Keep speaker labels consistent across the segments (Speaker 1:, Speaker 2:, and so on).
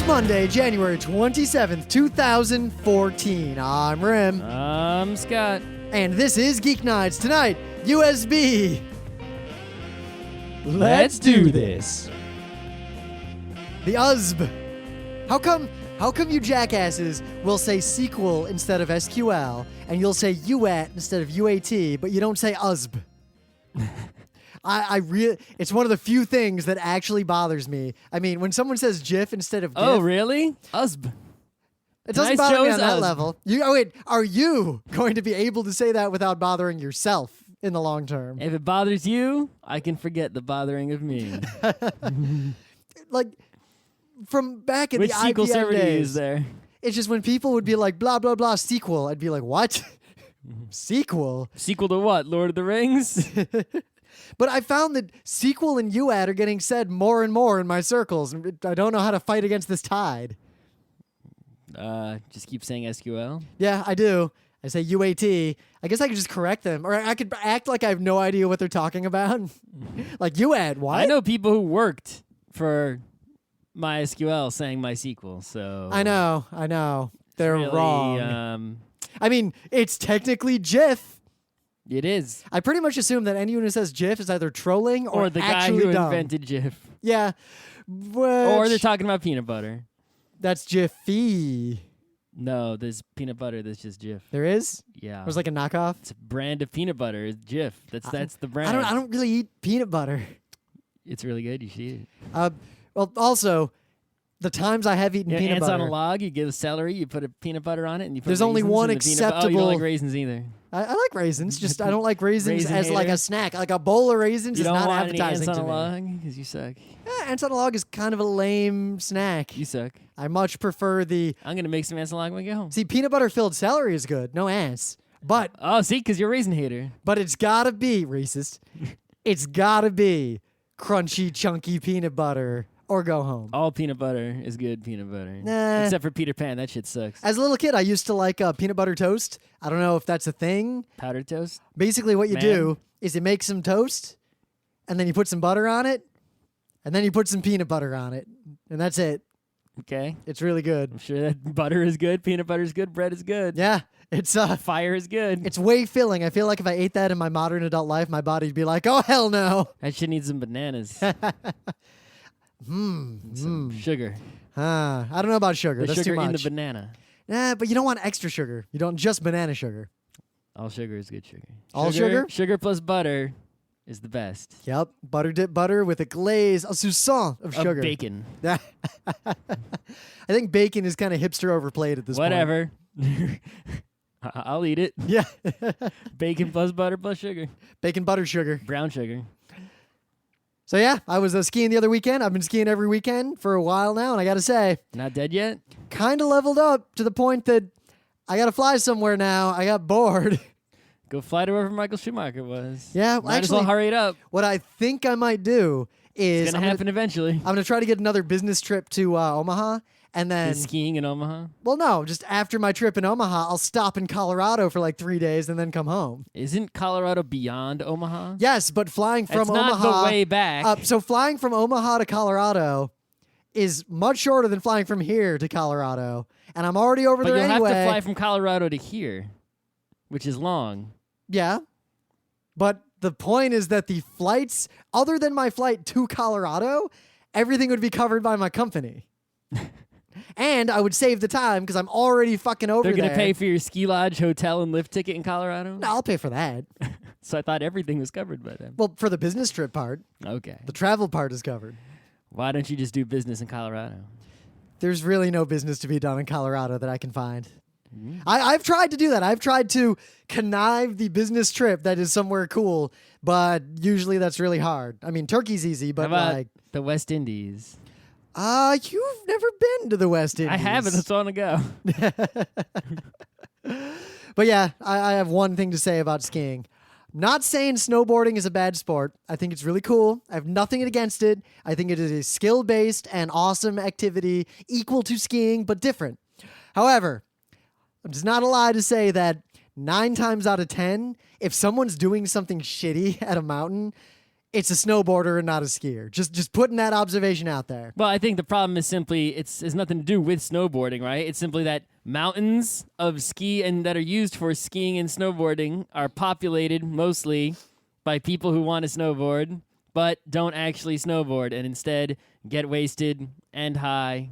Speaker 1: Monday, January 27th, 2014. I'm Rim.
Speaker 2: I'm Scott.
Speaker 1: And this is Geeknights. Tonight, USB.
Speaker 2: Let's do this.
Speaker 1: The USB. How come you jackasses will say sequel instead of SQL, and you'll say UAT instead of UAT, but you don't say USB? It's one of the few things that actually bothers me. I mean, when someone says GIF instead of GIF.
Speaker 2: Oh, really? USB.
Speaker 1: It doesn't
Speaker 2: Nice
Speaker 1: bother me
Speaker 2: shows
Speaker 1: on that
Speaker 2: USB.
Speaker 1: level. Are you going to be able to say that without bothering yourself in the long term?
Speaker 2: If it bothers you, I can forget the bothering of me.
Speaker 1: Like, from back in
Speaker 2: Which
Speaker 1: the
Speaker 2: SQL
Speaker 1: IPM
Speaker 2: server do you
Speaker 1: days,
Speaker 2: use there?
Speaker 1: it's just when people would be like, blah, blah, blah, sequel, I'd be like, what? Sequel?
Speaker 2: Sequel to what? Lord of the Rings?
Speaker 1: But I found that sequel and UAT are getting said more and more in my circles. I don't know how to fight against this tide.
Speaker 2: Just keep saying SQL.
Speaker 1: Yeah, I do. I say UAT. I guess I could just correct them. Or I could act like I have no idea what they're talking about. Like, UAT, what?
Speaker 2: I know people who worked for MySQL saying MySQL, so...
Speaker 1: I know. They're
Speaker 2: really,
Speaker 1: wrong. I mean, it's technically GIF.
Speaker 2: It is.
Speaker 1: I pretty much assume that anyone who says GIF is either trolling or
Speaker 2: the guy
Speaker 1: actually
Speaker 2: who
Speaker 1: dumb.
Speaker 2: invented GIF.
Speaker 1: Yeah.
Speaker 2: Or they're talking about peanut butter.
Speaker 1: That's Jiffy.
Speaker 2: No, there's peanut butter that's just Jif.
Speaker 1: There is?
Speaker 2: Yeah.
Speaker 1: It was like a knockoff?
Speaker 2: It's a brand of peanut butter. It's Jif. That's the brand.
Speaker 1: I don't really eat peanut butter.
Speaker 2: It's really good. You should eat it.
Speaker 1: Well, also, the times I have eaten
Speaker 2: You know,
Speaker 1: peanut
Speaker 2: ants
Speaker 1: butter.
Speaker 2: on a log. You get a celery. You put a peanut butter on it, and you put
Speaker 1: There's only
Speaker 2: raisins
Speaker 1: one
Speaker 2: and the peanut bu- Oh, you
Speaker 1: acceptable-
Speaker 2: don't like raisins either.
Speaker 1: I like raisins. Just I don't like raisins
Speaker 2: Raisin
Speaker 1: as like
Speaker 2: hater?
Speaker 1: a snack. Like a bowl of raisins
Speaker 2: You
Speaker 1: is
Speaker 2: don't
Speaker 1: not
Speaker 2: want any
Speaker 1: appetizing
Speaker 2: ants
Speaker 1: to
Speaker 2: on a
Speaker 1: me.
Speaker 2: log because you suck.
Speaker 1: Ants on a log is kind of a lame snack.
Speaker 2: You suck.
Speaker 1: I much prefer the...
Speaker 2: I'm gonna make some ants on a log when we get home.
Speaker 1: See, peanut butter filled celery is good. No ants. But
Speaker 2: Oh, see, because you're a raisin hater.
Speaker 1: it's gotta be racist. It's gotta be crunchy, chunky peanut butter or go home.
Speaker 2: All peanut butter is good peanut butter.
Speaker 1: Nah.
Speaker 2: Except for Peter Pan. That shit sucks.
Speaker 1: As a little kid, I used to like peanut butter toast. I don't know if that's a thing.
Speaker 2: Powdered toast.
Speaker 1: Basically, what you do is you make some toast, and then you put some butter on it, and then you put some peanut butter on it, and that's it.
Speaker 2: Okay.
Speaker 1: It's really good.
Speaker 2: I'm sure that butter is good. Peanut butter is good. Bread is good.
Speaker 1: Yeah, it's
Speaker 2: Fire is good.
Speaker 1: it's way filling. I feel like if I ate that in my modern adult life, my body'd be like, oh hell no.
Speaker 2: That shit needs some bananas. Some sugar.
Speaker 1: I don't know about sugar.
Speaker 2: The
Speaker 1: That's
Speaker 2: sugar
Speaker 1: too
Speaker 2: in the
Speaker 1: much.
Speaker 2: banana.
Speaker 1: Nah, but you don't want extra sugar. You don't just banana sugar.
Speaker 2: All sugar is good sugar.
Speaker 1: All sugar?
Speaker 2: Sugar plus butter is the best.
Speaker 1: Yep, butter dip butter with a glaze, a sousson of sugar.
Speaker 2: Bacon.
Speaker 1: I think bacon is kind of hipster overplayed at this point.
Speaker 2: Whatever. I'll eat it.
Speaker 1: Yeah.
Speaker 2: Bacon plus butter plus sugar.
Speaker 1: Bacon butter sugar.
Speaker 2: Brown sugar.
Speaker 1: So yeah, I was skiing the other weekend. I've been skiing every weekend for a while now, and I gotta say,
Speaker 2: Not dead yet?
Speaker 1: kind of leveled up to the point that I gotta fly somewhere now. I got bored.
Speaker 2: Go fly to wherever Michael Schumacher was.
Speaker 1: Yeah,
Speaker 2: Might as well hurry it up.
Speaker 1: What I think I might do is
Speaker 2: It's going to happen eventually.
Speaker 1: I'm gonna try to get another business trip to Omaha, and then
Speaker 2: Is skiing in Omaha?
Speaker 1: well, no, just after my trip in Omaha, I'll stop in Colorado for like 3 days and then come home.
Speaker 2: Isn't Colorado beyond Omaha?
Speaker 1: Yes, but flying from
Speaker 2: It's
Speaker 1: Omaha,
Speaker 2: not the way back.
Speaker 1: so flying from Omaha to Colorado is much shorter than flying from here to Colorado, and I'm already over
Speaker 2: But
Speaker 1: there
Speaker 2: you'll
Speaker 1: anyway.
Speaker 2: have to fly from Colorado to here, which is long.
Speaker 1: Yeah, but the point is that the flights, other than my flight to Colorado, everything would be covered by my company. And I would save the time because I'm already fucking over
Speaker 2: They're
Speaker 1: there.
Speaker 2: going to pay for your ski lodge, hotel, and lift ticket in Colorado?
Speaker 1: No, I'll pay for that.
Speaker 2: So I thought everything was covered by them.
Speaker 1: Well, for the business trip part,
Speaker 2: Okay.
Speaker 1: the travel part is covered.
Speaker 2: Why don't you just do business in Colorado?
Speaker 1: There's really no business to be done in Colorado that I can find. I've tried to do that. I've tried to connive the business trip that is somewhere cool, but usually that's really hard. I mean, Turkey's easy, but
Speaker 2: How about
Speaker 1: like,
Speaker 2: the West Indies?
Speaker 1: you've never been to the West Indies.
Speaker 2: I haven't. That's on the go.
Speaker 1: But yeah, I have one thing to say about skiing. Not saying snowboarding is a bad sport. I think it's really cool. I have nothing against it. I think it is a skill-based and awesome activity, equal to skiing, but different. However, it's not a lie to say that 9 times out of 10, if someone's doing something shitty at a mountain, it's a snowboarder and not a skier. Just putting that observation out there.
Speaker 2: Well, I think the problem is simply it's nothing to do with snowboarding, right? It's simply that mountains of ski and that are used for skiing and snowboarding are populated mostly by people who want to snowboard but don't actually snowboard and instead get wasted and high.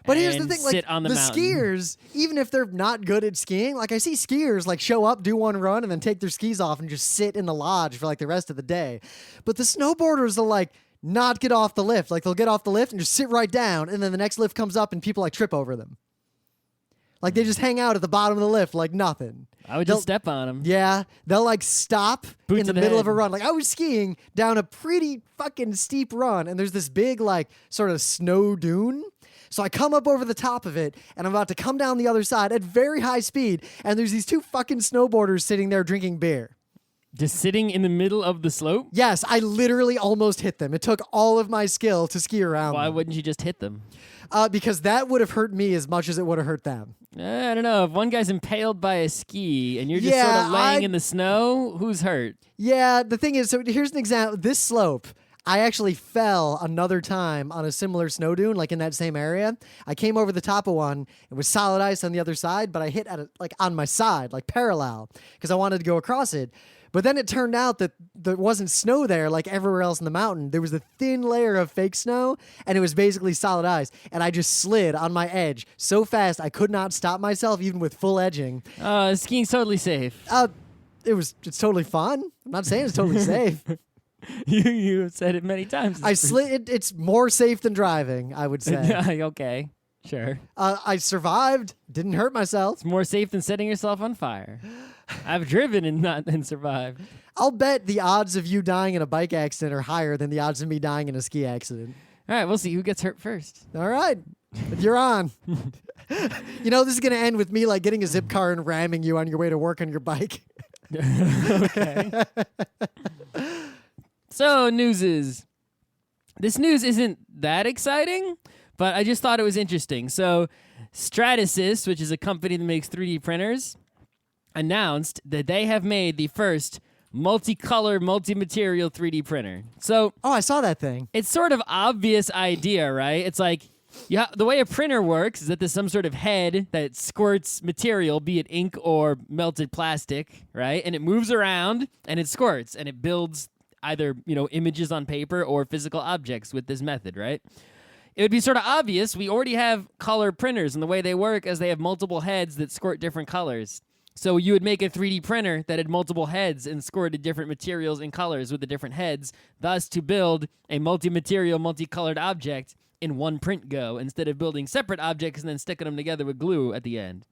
Speaker 1: But here's the thing, like
Speaker 2: sit on the mountain.
Speaker 1: skiers, even if they're not good at skiing, like I see skiers like show up, do one run, and then take their skis off and just sit in the lodge for like the rest of the day. But the snowboarders will like not get off the lift. Like they'll get off the lift and just sit right down, and then the next lift comes up and people like trip over them. Like they just hang out at the bottom of the lift like nothing.
Speaker 2: I would just step on them.
Speaker 1: Yeah, they'll like stop
Speaker 2: Boot
Speaker 1: in
Speaker 2: to
Speaker 1: the
Speaker 2: the
Speaker 1: middle
Speaker 2: head.
Speaker 1: of a run. Like I was skiing down a pretty fucking steep run, and there's this big like sort of snow dune. So I come up over the top of it, and I'm about to come down the other side at very high speed, and there's these two fucking snowboarders sitting there drinking beer.
Speaker 2: Just sitting in the middle of the slope?
Speaker 1: Yes, I literally almost hit them. It took all of my skill to ski around
Speaker 2: Why
Speaker 1: them.
Speaker 2: wouldn't you just hit them?
Speaker 1: Because that would have hurt me as much as it would have hurt them.
Speaker 2: I don't know. If one guy's impaled by a ski and you're just
Speaker 1: Yeah,
Speaker 2: sort of laying in the snow, who's hurt?
Speaker 1: Yeah, the thing is, so here's an example. This slope, I actually fell another time on a similar snow dune, like in that same area. I came over the top of one. It was solid ice on the other side, but I hit at it like on my side, like parallel, because I wanted to go across it. But then it turned out that there wasn't snow there like everywhere else in the mountain. There was a thin layer of fake snow, and it was basically solid ice. And I just slid on my edge so fast I could not stop myself, even with full edging.
Speaker 2: Skiing's totally safe.
Speaker 1: It's totally fun. I'm not saying it's totally safe.
Speaker 2: You have said it many times.
Speaker 1: I slid. It's more safe than driving, I would say.
Speaker 2: Okay, sure.
Speaker 1: I survived. Didn't hurt myself.
Speaker 2: It's more safe than setting yourself on fire. I've driven and survived.
Speaker 1: I'll bet the odds of you dying in a bike accident are higher than the odds of me dying in a ski accident.
Speaker 2: All right, we'll see who gets hurt first.
Speaker 1: All right, you're on. You know, this is gonna end with me like getting a zip car and ramming you on your way to work on your bike.
Speaker 2: Okay. So, this news isn't that exciting, but I just thought it was interesting. So, Stratasys, which is a company that makes 3D printers, announced that they have made the first multicolor, multi-material 3D printer. So,
Speaker 1: Oh, I saw that thing.
Speaker 2: it's sort of obvious idea, right? It's like the way a printer works is that there's some sort of head that squirts material, be it ink or melted plastic, right? And it moves around and it squirts and it builds either, images on paper or physical objects with this method, right? It would be sort of obvious. We already have color printers, and the way they work is they have multiple heads that squirt different colors. So you would make a 3D printer that had multiple heads and squirted different materials and colors with the different heads, thus to build a multi-material, multicolored object in one print go, instead of building separate objects and then sticking them together with glue at the end.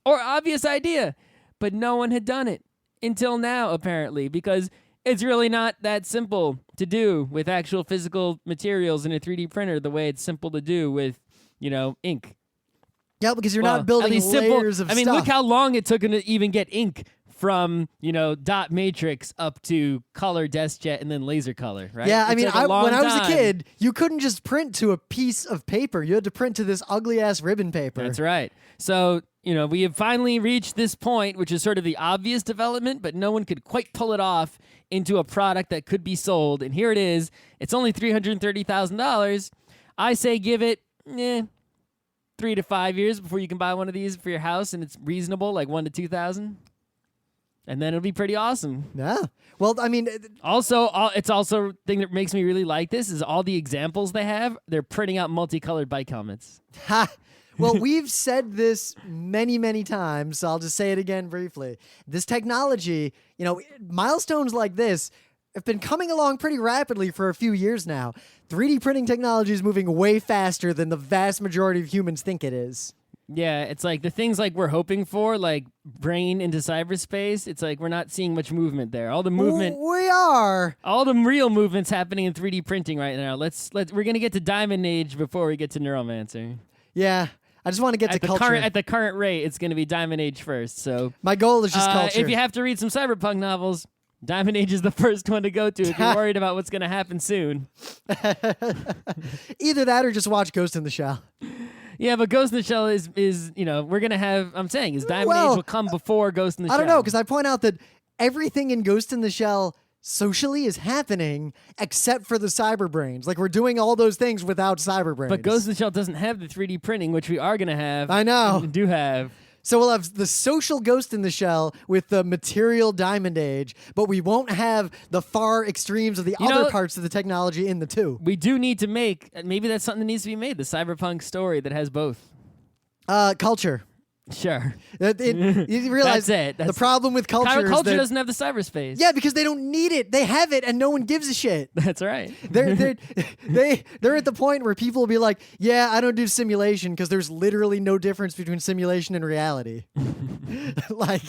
Speaker 2: Or obvious idea, but no one had done it until now, apparently, because it's really not that simple to do with actual physical materials in a 3D printer the way it's simple to do with, ink.
Speaker 1: Yeah, because you're
Speaker 2: Well,
Speaker 1: not building
Speaker 2: at least
Speaker 1: layers of
Speaker 2: I mean,
Speaker 1: stuff.
Speaker 2: look how long it took them to even get ink from, dot matrix up to color, DeskJet, and then laser color, right?
Speaker 1: Yeah, I
Speaker 2: It
Speaker 1: mean,
Speaker 2: took a long
Speaker 1: when I was a
Speaker 2: time.
Speaker 1: kid, you couldn't just print to a piece of paper. You had to print to this ugly-ass ribbon paper.
Speaker 2: That's right. So, we have finally reached this point, which is sort of the obvious development, but no one could quite pull it off into a product that could be sold. And here it is. It's only $330,000. I say give it 3 to 5 years before you can buy one of these for your house, and it's reasonable, like 1 to 2,000. And then it'll be pretty awesome.
Speaker 1: Yeah. Well, I mean,
Speaker 2: Also, it's also thing that makes me really like this is all the examples they have. They're printing out multicolored bike helmets.
Speaker 1: ha. Well, we've said this many, many times, so I'll just say it again briefly. This technology, milestones like this have been coming along pretty rapidly for a few years now. 3D printing technology is moving way faster than the vast majority of humans think it is.
Speaker 2: Yeah, it's like the things like we're hoping for, like brain into cyberspace. It's like we're not seeing much movement there. All the movement,
Speaker 1: We are.
Speaker 2: all the real movements happening in 3D printing right now. We're gonna get to Diamond Age before we get to Neuromancer.
Speaker 1: Yeah. I just want to get to culture.
Speaker 2: At the current rate, it's gonna be Diamond Age first. So
Speaker 1: My goal is just culture.
Speaker 2: if you have to read some cyberpunk novels, Diamond Age is the first one to go to if you're worried about what's gonna happen soon.
Speaker 1: Either that or just watch Ghost in the Shell.
Speaker 2: Yeah, but Ghost in the Shell is we're gonna have. I'm saying is Diamond
Speaker 1: Well,
Speaker 2: Age will come before Ghost in the Shell.
Speaker 1: I don't know, because I point out that everything in Ghost in the Shell socially is happening except for the cyber brains. Like, we're doing all those things without cyber brains.
Speaker 2: But Ghost in the Shell doesn't have the 3D printing, which we are going to have.
Speaker 1: I know.
Speaker 2: And do have.
Speaker 1: So we'll have the social Ghost in the Shell with the material Diamond Age, but we won't have the far extremes of the other parts of the technology in the two.
Speaker 2: We do need to make, maybe that's something that needs to be made, the cyberpunk story that has both.
Speaker 1: Culture.
Speaker 2: Sure.
Speaker 1: You realize
Speaker 2: That's it.
Speaker 1: the problem with culture is
Speaker 2: culture
Speaker 1: that,
Speaker 2: doesn't have the cyberspace.
Speaker 1: yeah, because they don't need it. They have it, and no one gives a shit.
Speaker 2: That's right.
Speaker 1: They're at the point where people will be like, yeah, I don't do simulation because there's literally no difference between simulation and reality. Like,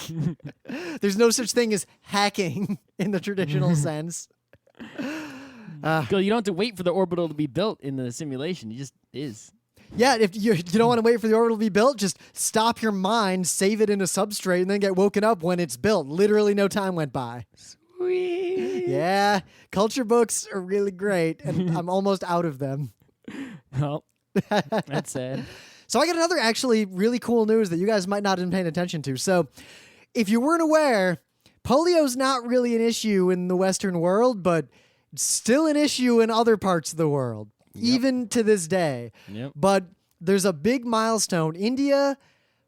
Speaker 1: there's no such thing as hacking in the traditional sense.
Speaker 2: You don't have to wait for the orbital to be built in the simulation. It just is.
Speaker 1: Yeah, if you don't want to wait for the orbital to be built, just stop your mind, save it in a substrate, and then get woken up when it's built. Literally no time went by.
Speaker 2: Sweet.
Speaker 1: Yeah, culture books are really great, and I'm almost out of them.
Speaker 2: Well, that's sad.
Speaker 1: So I got another actually really cool news that you guys might not have been paying attention to. So if you weren't aware, polio's not really an issue in the Western world, but it's still an issue in other parts of the world. Even to this day.
Speaker 2: Yep.
Speaker 1: But there's a big milestone. India,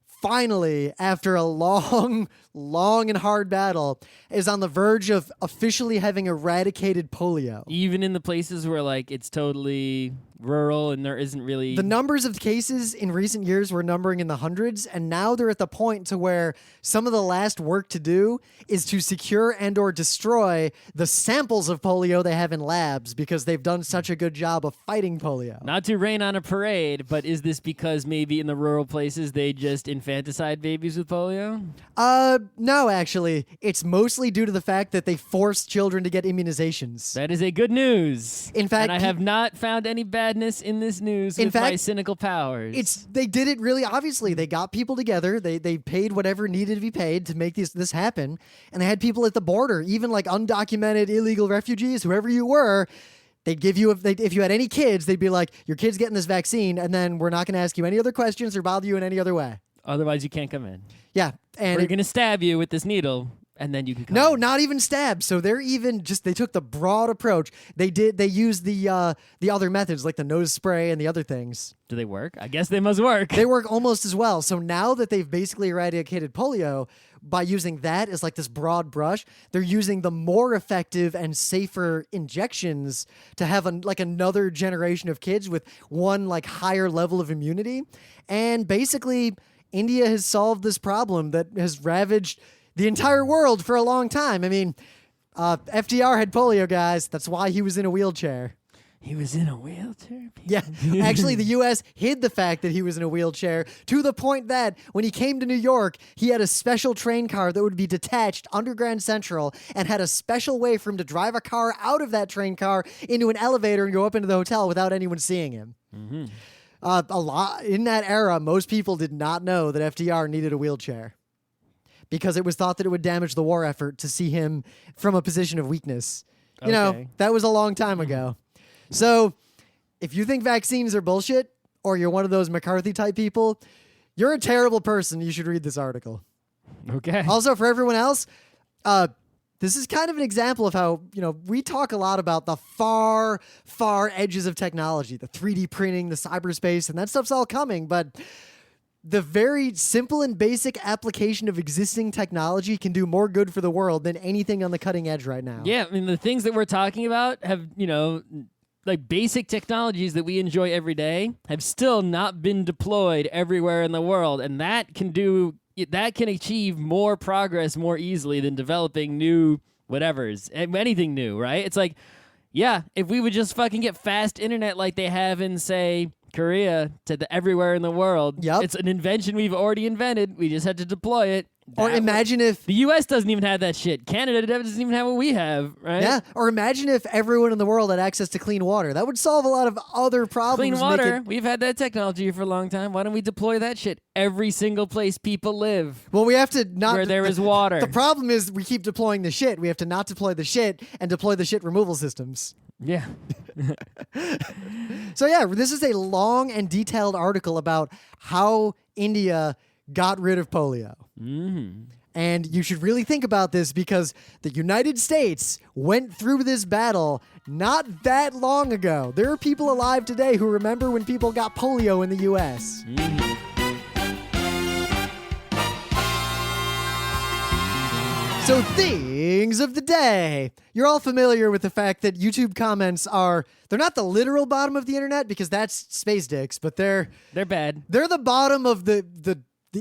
Speaker 1: finally, after a long and hard battle, is on the verge of officially having eradicated polio.
Speaker 2: Even in the places where, like, it's totally rural and there isn't really...
Speaker 1: The numbers of cases in recent years were numbering in the hundreds, and now they're at the point to where some of the last work to do is to secure and or destroy the samples of polio they have in labs because they've done such a good job of fighting polio.
Speaker 2: Not to rain on a parade, but is this because maybe in the rural places they just infanticide babies with polio?
Speaker 1: No, actually. It's mostly due to the fact that they force children to get immunizations.
Speaker 2: That is a good news.
Speaker 1: In fact,
Speaker 2: and I have not found any badness in this news with my cynical powers.
Speaker 1: They did it really obviously. They got people together. They paid whatever needed to be paid to make this happen. And they had people at the border, even like undocumented illegal refugees, whoever you were. They'd give you, if you had any kids, they'd be like, your kid's getting this vaccine, and then we're not going to ask you any other questions or bother you in any other way.
Speaker 2: Otherwise, you can't come in.
Speaker 1: Yeah. And
Speaker 2: we're going to stab you with this needle, and then you can come
Speaker 1: No,
Speaker 2: in.
Speaker 1: not even stab. So they're even they took the broad approach. They used the other methods, like the nose spray and the other things.
Speaker 2: Do they work? I guess they must work.
Speaker 1: They work almost as well. So now that they've basically eradicated polio, by using that as like this broad brush, they're using the more effective and safer injections to have another generation of kids with one like higher level of immunity. And basically, India has solved this problem that has ravaged the entire world for a long time. I mean, FDR had polio, guys. That's why he was in a wheelchair.
Speaker 2: He was in a wheelchair?
Speaker 1: Yeah. Actually, the U.S. hid the fact that he was in a wheelchair to the point that when he came to New York, he had a special train car that would be detached under Grand Central and had a special way for him to drive a car out of that train car into an elevator and go up into the hotel without anyone seeing him.
Speaker 2: Mm-hmm.
Speaker 1: A lot in that era, most people did not know that FDR needed a wheelchair because it was thought that it would damage the war effort to see him from a position of weakness. You know, that was a long time ago. So if you think vaccines are bullshit or you're one of those McCarthy type people, you're a terrible person. You should read this article.
Speaker 2: Okay.
Speaker 1: Also, for everyone else, this is kind of an example of how, we talk a lot about the far, far edges of technology, the 3D printing, the cyberspace, and that stuff's all coming. But the very simple and basic application of existing technology can do more good for the world than anything on the cutting edge right now.
Speaker 2: Yeah, I mean, the things that we're talking about have, like basic technologies that we enjoy every day have still not been deployed everywhere in the world. And that can achieve more progress more easily than developing new whatevers, anything new, right? It's like, yeah, if we would just fucking get fast internet like they have in, say, Korea to everywhere in the world.
Speaker 1: Yep.
Speaker 2: It's an invention we've already invented. We just had to deploy it.
Speaker 1: Or imagine if
Speaker 2: the U.S. doesn't even have that shit. Canada doesn't even have what we have, right?
Speaker 1: Yeah. Or imagine if everyone in the world had access to clean water. That would solve a lot of other problems.
Speaker 2: Clean water. We've had that technology for a long time. Why don't we deploy that shit every single place people live?
Speaker 1: Well, we have to not
Speaker 2: where there is water.
Speaker 1: The problem is we keep deploying the shit. We have to not deploy the shit and deploy the shit removal systems.
Speaker 2: Yeah.
Speaker 1: So yeah, this is a long and detailed article about how India got rid of polio.
Speaker 2: Mm-hmm.
Speaker 1: And you should really think about this because the United States went through this battle not that long ago. There are people alive today who remember when people got polio in the U.S. So, things of the day. You're all familiar with the fact that YouTube comments they're not the literal bottom of the internet because that's space dicks, but they're
Speaker 2: bad.
Speaker 1: They're the bottom of the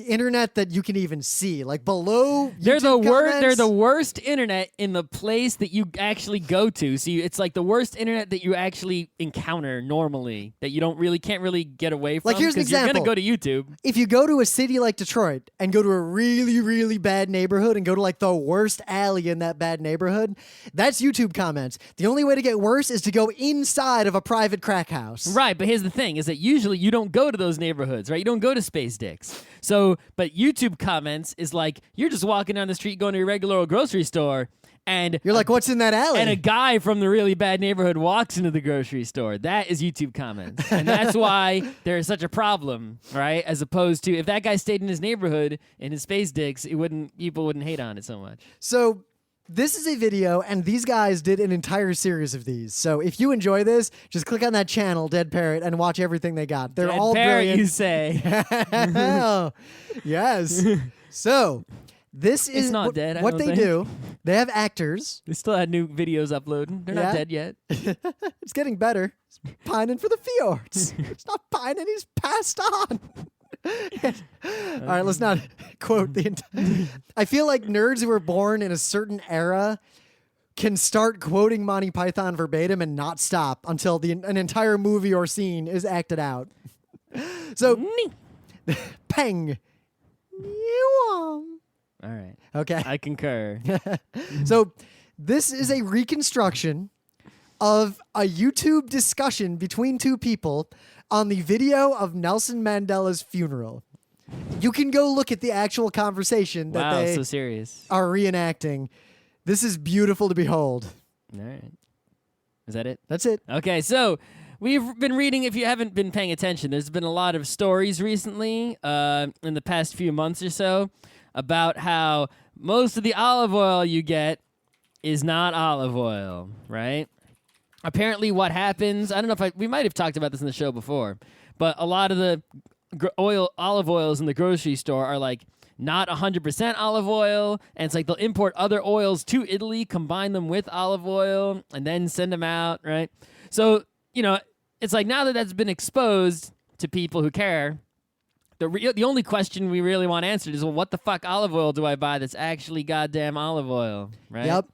Speaker 1: internet that you can even see, like below.
Speaker 2: They're
Speaker 1: YouTube comments.
Speaker 2: They're the worst internet in the place that you actually go to. So it's like the worst internet that you actually encounter normally that you can't really get away from.
Speaker 1: Like, here's an example.
Speaker 2: You're gonna go to YouTube.
Speaker 1: If you go to a city like Detroit and go to a really, really bad neighborhood and go to like the worst alley in that bad neighborhood, that's YouTube comments. The only way to get worse is to go inside of a private crack house.
Speaker 2: Right, but here's the thing: is that usually you don't go to those neighborhoods, right? You don't go to Space Dicks. So, but YouTube comments is like you're just walking down the street going to your regular old grocery store, and
Speaker 1: you're like, "What's in that alley?"
Speaker 2: And a guy from the really bad neighborhood walks into the grocery store. That is YouTube comments, and that's why there is such a problem, right? As opposed to if that guy stayed in his neighborhood in his Space Dicks, people wouldn't hate on it so much.
Speaker 1: So. This is a video, and these guys did an entire series of these. So if you enjoy this, just click on that channel, Dead Parrot, and watch everything they got. They're
Speaker 2: Dead
Speaker 1: all
Speaker 2: Parrot,
Speaker 1: brilliant.
Speaker 2: you say?
Speaker 1: Yes. So this is
Speaker 2: It's not dead, I
Speaker 1: what
Speaker 2: don't
Speaker 1: they
Speaker 2: think.
Speaker 1: do. They have actors.
Speaker 2: They still had new videos uploading. They're
Speaker 1: Yeah.
Speaker 2: not dead yet.
Speaker 1: It's getting better. It's pining for the fjords. It's not pining. He's passed on. All right, let's not quote the entire. I feel like nerds who were born in a certain era can start quoting Monty Python verbatim and not stop until an entire movie or scene is acted out. So, peng.
Speaker 2: All right.
Speaker 1: Okay.
Speaker 2: I concur.
Speaker 1: So, this is a reconstruction of a YouTube discussion between two people on the video of Nelson Mandela's funeral. You can go look at the actual conversation that
Speaker 2: Wow,
Speaker 1: they
Speaker 2: so serious.
Speaker 1: are reenacting. This is beautiful to behold.
Speaker 2: All right. Is that it?
Speaker 1: That's it.
Speaker 2: Okay, so we've been reading, if you haven't been paying attention, there's been a lot of stories recently in the past few months or so about how most of the olive oil you get is not olive oil, right? Apparently what happens, I don't know if we might have talked about this in the show before, but a lot of the olive oils in the grocery store are like not 100% olive oil, and it's like they'll import other oils to Italy, combine them with olive oil, and then send them out, right? So, it's like now that that's been exposed to people who care, the only question we really want answered is, well, what the fuck olive oil do I buy that's actually goddamn olive oil, right?
Speaker 1: Yep.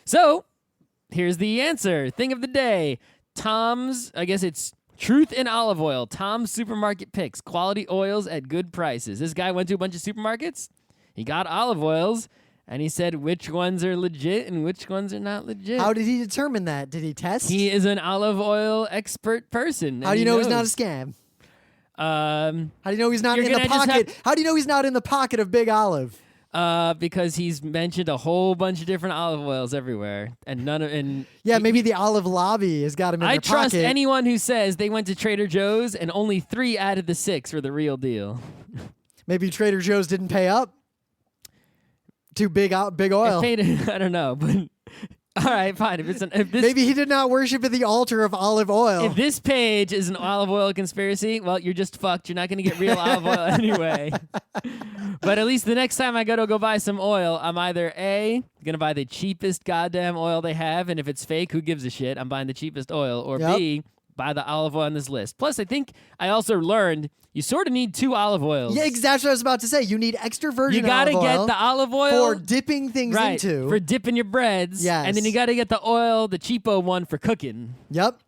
Speaker 2: So, here's the answer. Thing of the day. Tom's, I guess it's Truth in Olive Oil. Tom's Supermarket Picks. Quality oils at good prices. This guy went to a bunch of supermarkets. He got olive oils, and he said which ones are legit and which ones are not legit.
Speaker 1: How did he determine that? Did he test?
Speaker 2: He is an olive oil expert person.
Speaker 1: How do you know he's not a scam? How do you know he's not in the pocket? How do you know he's not in the pocket of Big Olive?
Speaker 2: Because he's mentioned a whole bunch of different olive oils everywhere, and
Speaker 1: Maybe the olive lobby has got him in their pocket.
Speaker 2: I trust anyone who says they went to Trader Joe's and only 3 out of the 6 were the real deal.
Speaker 1: Maybe Trader Joe's didn't pay up to Big Oil.
Speaker 2: I don't know, but all right, fine.
Speaker 1: Maybe he did not worship at the altar of olive oil.
Speaker 2: If this page is an olive oil conspiracy, well, you're just fucked. You're not going to get real olive oil anyway. But at least the next time I go buy some oil, I'm either A, going to buy the cheapest goddamn oil they have, and if it's fake, who gives a shit? I'm buying the cheapest oil. Or B, buy the olive oil on this list. Plus, I think I also learned you sort of need 2 olive oils.
Speaker 1: Yeah, exactly what I was about to say. You need extra virgin olive oil.
Speaker 2: You got to get the olive oil
Speaker 1: for dipping things into.
Speaker 2: For dipping your breads.
Speaker 1: Yes.
Speaker 2: And then you got to get the oil, the cheapo one for cooking.
Speaker 1: Yep.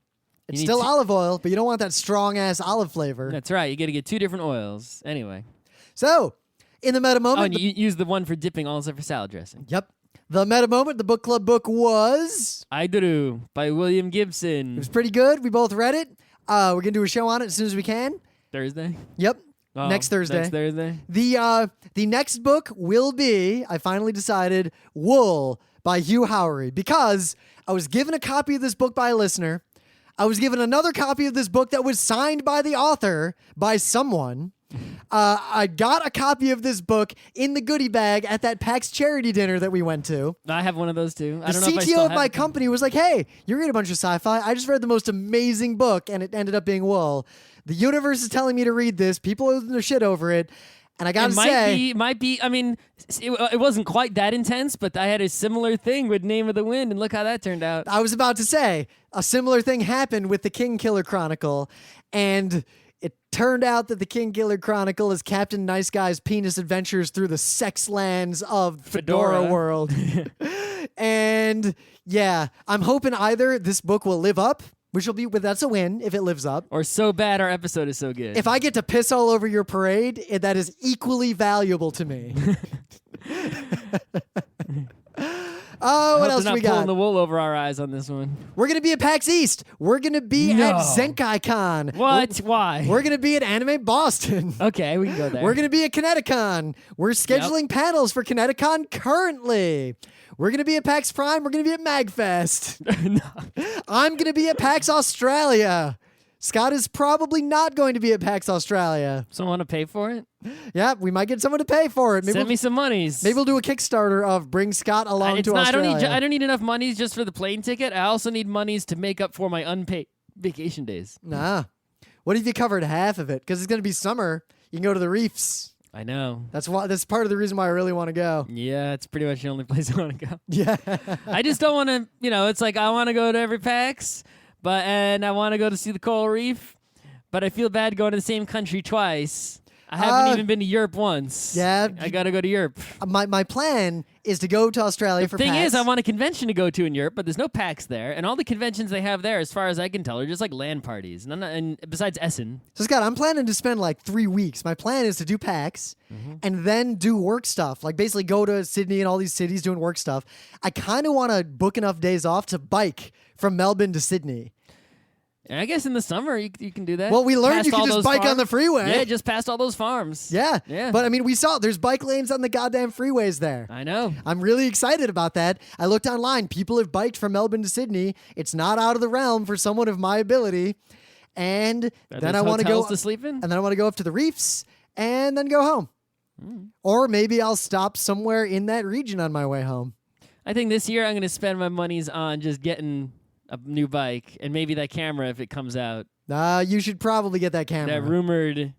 Speaker 1: It's still olive oil, but you don't want that strong-ass olive flavor.
Speaker 2: That's right. You got to get 2 different oils. Anyway.
Speaker 1: So, in the meta moment...
Speaker 2: Oh, and you use the one for dipping also for salad dressing.
Speaker 1: Yep. The meta moment, the book club book was...
Speaker 2: Iduru by William Gibson.
Speaker 1: It was pretty good. We both read it. We're going to do a show on it as soon as we can.
Speaker 2: Thursday?
Speaker 1: Yep.
Speaker 2: Oh,
Speaker 1: next Thursday.
Speaker 2: Next Thursday.
Speaker 1: The next book will be, I finally decided, Wool by Hugh Howry, because I was given a copy of this book by a listener. I was given another copy of this book that was signed by the author by someone. I got a copy of this book in the goodie bag at that PAX charity dinner that we went to.
Speaker 2: I have one of those too.
Speaker 1: The
Speaker 2: I don't know if I still
Speaker 1: CTO of
Speaker 2: have
Speaker 1: my
Speaker 2: it.
Speaker 1: company was like, hey, you read a bunch of sci-fi. I just read the most amazing book, and it ended up being Wool. The universe is telling me to read this. People are losing their shit over it. And I gotta
Speaker 2: It
Speaker 1: say,
Speaker 2: might be. I mean, it wasn't quite that intense, but I had a similar thing with Name of the Wind, and look how that turned out.
Speaker 1: I was about to say, a similar thing happened with the King Killer Chronicle, and it turned out that the King Killer Chronicle is Captain Nice Guy's penis adventures through the sex lands of Fedora
Speaker 2: Fedora.
Speaker 1: world. And yeah, I'm hoping either this book will live up, which will be, but that's a win if it lives up.
Speaker 2: Or so bad our episode is so good.
Speaker 1: If I get to piss all over your parade, that is equally valuable to me. Oh, what else
Speaker 2: They're
Speaker 1: we
Speaker 2: not pulling
Speaker 1: got?
Speaker 2: the wool over our eyes on this one.
Speaker 1: We're going to be at PAX East. We're going to be
Speaker 2: No.
Speaker 1: at Zenkai Con.
Speaker 2: What? Why?
Speaker 1: We're going to be at Anime Boston.
Speaker 2: Okay, we can go there.
Speaker 1: We're going to be at Kineticon. We're scheduling panels for Kineticon currently. We're going to be at PAX Prime. We're going to be at MagFest.
Speaker 2: No.
Speaker 1: I'm going to be at PAX Australia. Scott is probably not going to be at PAX Australia.
Speaker 2: Someone want to pay for it?
Speaker 1: Yeah, we might get someone to pay for it.
Speaker 2: Send me some monies.
Speaker 1: Maybe we'll do a Kickstarter of bring Scott along
Speaker 2: It's
Speaker 1: to
Speaker 2: not,
Speaker 1: Australia.
Speaker 2: I don't need enough monies just for the plane ticket. I also need monies to make up for my unpaid vacation days.
Speaker 1: Nah. What if you covered half of it? Because it's going to be summer. You can go to the reefs.
Speaker 2: I know.
Speaker 1: That's part of the reason why I really want to go.
Speaker 2: Yeah, it's pretty much the only place I want to go.
Speaker 1: Yeah.
Speaker 2: I just don't want to, it's like I want to go to every PAX, and I want to go to see the coral reef, but I feel bad going to the same country twice. I haven't even been to Europe once.
Speaker 1: Yeah.
Speaker 2: I got to go to Europe.
Speaker 1: My plan is to go to Australia for
Speaker 2: Thing
Speaker 1: PAX.
Speaker 2: is, I want a convention to go to in Europe, but there's no PAX there, and all the conventions they have there, as far as I can tell, are just like LAN parties. And besides Essen.
Speaker 1: So Scott, I'm planning to spend like 3 weeks. My plan is to do PAX and then do work stuff. Like basically go to Sydney and all these cities doing work stuff. I kind of want to book enough days off to bike from Melbourne to Sydney.
Speaker 2: And I guess in the summer you can do that.
Speaker 1: Well, we learned
Speaker 2: Past
Speaker 1: you can
Speaker 2: all
Speaker 1: just
Speaker 2: those
Speaker 1: bike on
Speaker 2: farms.
Speaker 1: the freeway.
Speaker 2: Yeah, just past all those farms.
Speaker 1: Yeah.
Speaker 2: Yeah.
Speaker 1: But I mean, we saw there's bike lanes on the goddamn freeways there.
Speaker 2: I know.
Speaker 1: I'm really excited about that. I looked online. People have biked from Melbourne to Sydney. It's not out of the realm for someone of my ability. And then I want to go
Speaker 2: to sleep in.
Speaker 1: and then I want to go up to the reefs and then go home. Or maybe I'll stop somewhere in that region on my way home.
Speaker 2: I think this year I'm going to spend my monies on just getting a new bike and maybe that camera if it comes out.
Speaker 1: You should probably get that camera.
Speaker 2: That rumored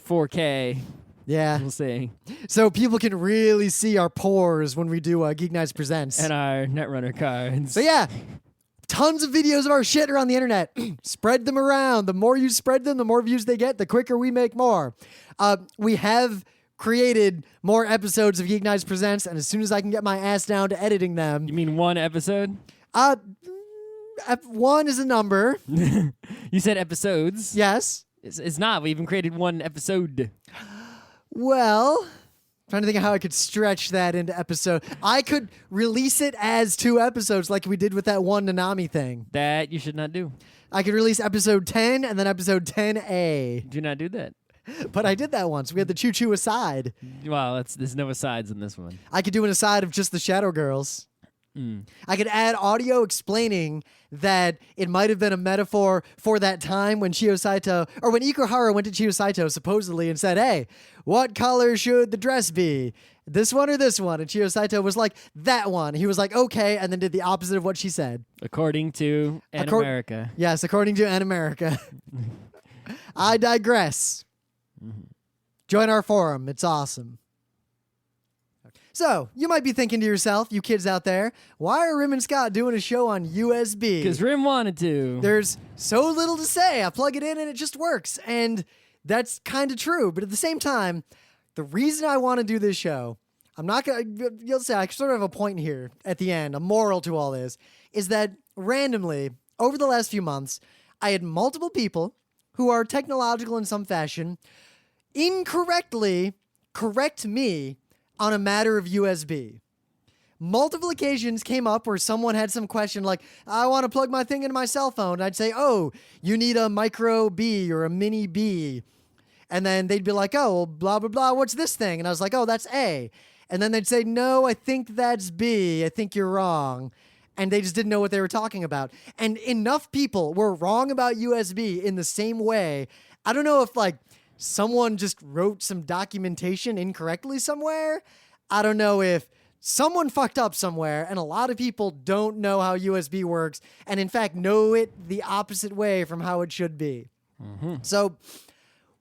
Speaker 2: 4K.
Speaker 1: Yeah.
Speaker 2: We'll see.
Speaker 1: So people can really see our pores when we do Geek Nights Presents.
Speaker 2: And our Netrunner cards.
Speaker 1: So yeah, tons of videos of our shit are on the internet. Spread them around. The more you spread them, the more views they get, the quicker we make more. We have created more episodes of Geek Nights Presents, and as soon as I can get my ass down to editing them,
Speaker 2: You mean one episode?
Speaker 1: 1 is a number.
Speaker 2: You said episodes.
Speaker 1: Yes.
Speaker 2: It's not. We even created one episode.
Speaker 1: Well, trying to think of how I could stretch that into episode. I could release it as 2 episodes like we did with that one Nanami thing.
Speaker 2: That you should not do.
Speaker 1: I could release episode 10 and then episode 10A.
Speaker 2: Do not do that.
Speaker 1: But I did that once. We had the choo-choo aside.
Speaker 2: Well, there's no asides in this one.
Speaker 1: I could do an aside of just the Shadow Girls. I could add audio explaining that it might have been a metaphor for that time when Chiyo Saito, or when Ikuhara went to Chiyo Saito supposedly and said, hey, what color should the dress be? This one or this one? And Chiyo Saito was like, that one. He was like, okay, and then did the opposite of what she said.
Speaker 2: According to America.
Speaker 1: Yes, according to An America. I digress. Join our forum. It's awesome. So, you might be thinking to yourself, you kids out there, why are Rim and Scott doing a show on USB?
Speaker 2: Because Rim wanted to.
Speaker 1: There's so little to say. I plug it in and it just works. And that's kind of true. But at the same time, the reason I want to do this show, I'm not going to, you'll say, I sort of have a point here at the end, a moral to all this, is that randomly, over the last few months, I had multiple people who are technological in some fashion incorrectly correct me on a matter of USB. Multiple occasions came up where someone had some question like, I want to plug my thing into my cell phone. And I'd say, oh, you need a micro B or a mini B. And then they'd be like, oh, well, blah, blah, blah, what's this thing? And I was like, oh, that's A. And then they'd say, no, I think that's B. I think you're wrong. And they just didn't know what they were talking about. And enough people were wrong about USB in the same way. I don't know if like someone just wrote some documentation incorrectly somewhere. I don't know if someone fucked up somewhere, and a lot of people don't know how USB works, and in fact know it the opposite way from how it should be. So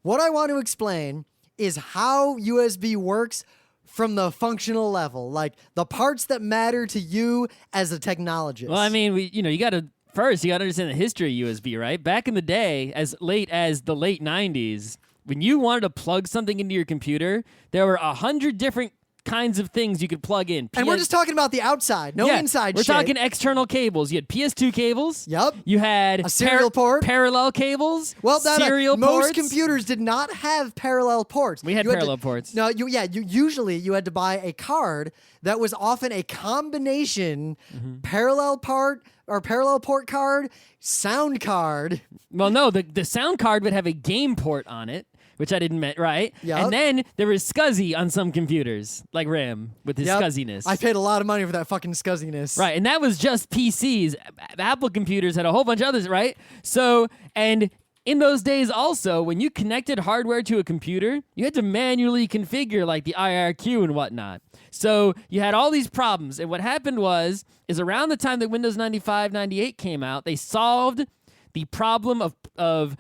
Speaker 1: what I want to explain is how USB works from the functional level, like the parts that matter to you as a technologist.
Speaker 2: Well, I mean, you got to understand the history of USB, right? Back in the day, as late as the late 90s, when you wanted to plug something into your computer, there were 100 different kinds of things you could plug in.
Speaker 1: And we're just talking about the outside, no inside
Speaker 2: We're
Speaker 1: shit.
Speaker 2: talking external cables. You had PS2 cables.
Speaker 1: Yep.
Speaker 2: You had
Speaker 1: A serial port.
Speaker 2: parallel cables.
Speaker 1: Well,
Speaker 2: serial
Speaker 1: most
Speaker 2: ports.
Speaker 1: computers did not have parallel ports.
Speaker 2: We had parallel ports.
Speaker 1: No, usually you had to buy a card that was often a combination parallel port card, sound card.
Speaker 2: Well, no, the sound card would have a game port on it, which I didn't met, right?
Speaker 1: Yep.
Speaker 2: And then there was SCSI on some computers, like RAM, with his
Speaker 1: Yep.
Speaker 2: SCSIness.
Speaker 1: I paid a lot of money for that fucking scuzziness.
Speaker 2: Right, and that was just PCs. Apple computers had a whole bunch of others, right? So, and in those days also, when you connected hardware to a computer, you had to manually configure like the IRQ and whatnot. So you had all these problems, and what happened is around the time that Windows 95, 98 came out, they solved the problem of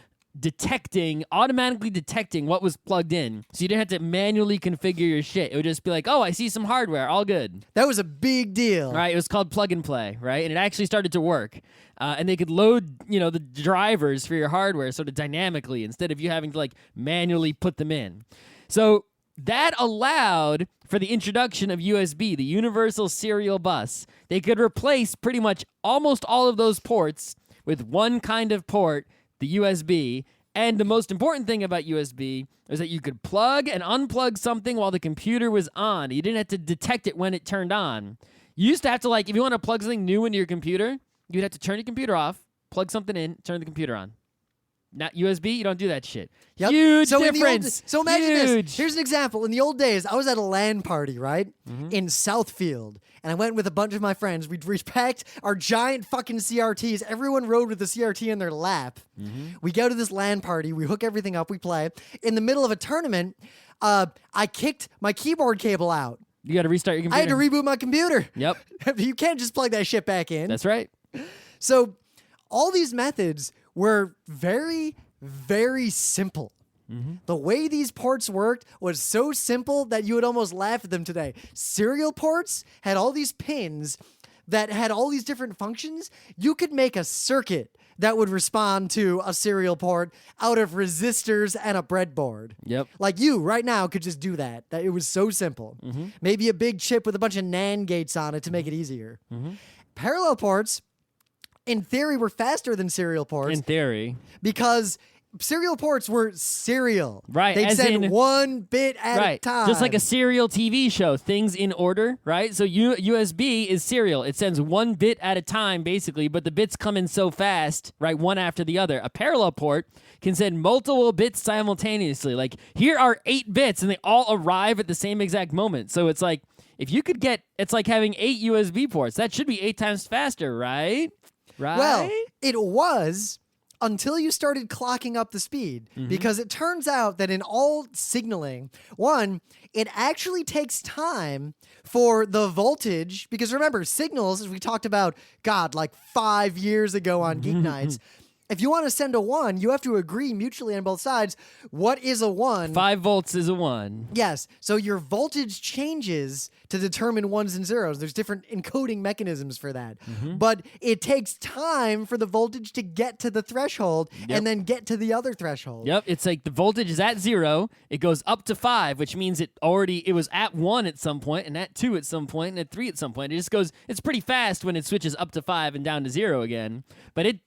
Speaker 2: automatically detecting what was plugged in. So you didn't have to manually configure your shit. It would just be like, oh, I see some hardware, all good.
Speaker 1: That was a big deal.
Speaker 2: Right, it was called plug and play, right? And it actually started to work. And they could load, the drivers for your hardware sort of dynamically instead of you having to like manually put them in. So that allowed for the introduction of USB, the Universal Serial Bus. They could replace pretty much almost all of those ports with one kind of port, the USB. And the most important thing about USB is that you could plug and unplug something while the computer was on. You didn't have to detect it when it turned on. You used to have to, if you want to plug something new into your computer, you'd have to turn your computer off, plug something in, turn the computer on. Not USB, you don't do that shit.
Speaker 1: Yep.
Speaker 2: Huge
Speaker 1: so
Speaker 2: difference.
Speaker 1: So imagine
Speaker 2: Huge.
Speaker 1: this. Here's an example. In the old days, I was at a LAN party, right? In Southfield. And I went with a bunch of my friends. We packed our giant fucking CRTs. Everyone rode with the CRT in their lap. We go to this LAN party. We hook everything up. We play. In the middle of a tournament, I kicked my keyboard cable out.
Speaker 2: You got to restart your computer.
Speaker 1: I had to reboot my computer.
Speaker 2: Yep.
Speaker 1: You can't just plug that shit back in.
Speaker 2: That's right.
Speaker 1: So all these methods were very, very simple. The way these ports worked was so simple that you would almost laugh at them today. Serial ports had all these pins that had all these different functions. You could make a circuit that would respond to a serial port out of resistors and a breadboard.
Speaker 2: Yep.
Speaker 1: Like you right now could just do that. It was so simple. Maybe a big chip with a bunch of NAND gates on it to make it easier. Parallel ports, in theory, were faster than serial ports.
Speaker 2: In theory.
Speaker 1: Because serial ports were serial.
Speaker 2: Right,
Speaker 1: They'd
Speaker 2: as
Speaker 1: send
Speaker 2: in-
Speaker 1: one bit at a time.
Speaker 2: Just like a serial TV show, things in order, right? So USB is serial. It sends one bit at a time, basically, but the bits come in so fast, right, one after the other. A parallel port can send multiple bits simultaneously. Like, here are 8 bits, and they all arrive at the same exact moment. So it's like, if you could it's like having 8 USB ports. That should be 8 times faster, right? Right?
Speaker 1: Well, it was until you started clocking up the speed. Because it turns out that in all signaling, one, it actually takes time for the voltage. Because remember, signals, as we talked about, like 5 years ago on Geeknights, if you want to send a 1, you have to agree mutually on both sides. What is a 1?
Speaker 2: 5 volts is a 1.
Speaker 1: Yes. So your voltage changes to determine ones and zeros. There's different encoding mechanisms for that. But it takes time for the voltage to get to the threshold and then get to the other threshold.
Speaker 2: Yep, it's like the voltage is at 0, it goes up to 5, which means it was at 1 at some point, and at 2 at some point, and at 3 at some point. It just goes, it's pretty fast when it switches up to 5 and down to 0 again. But it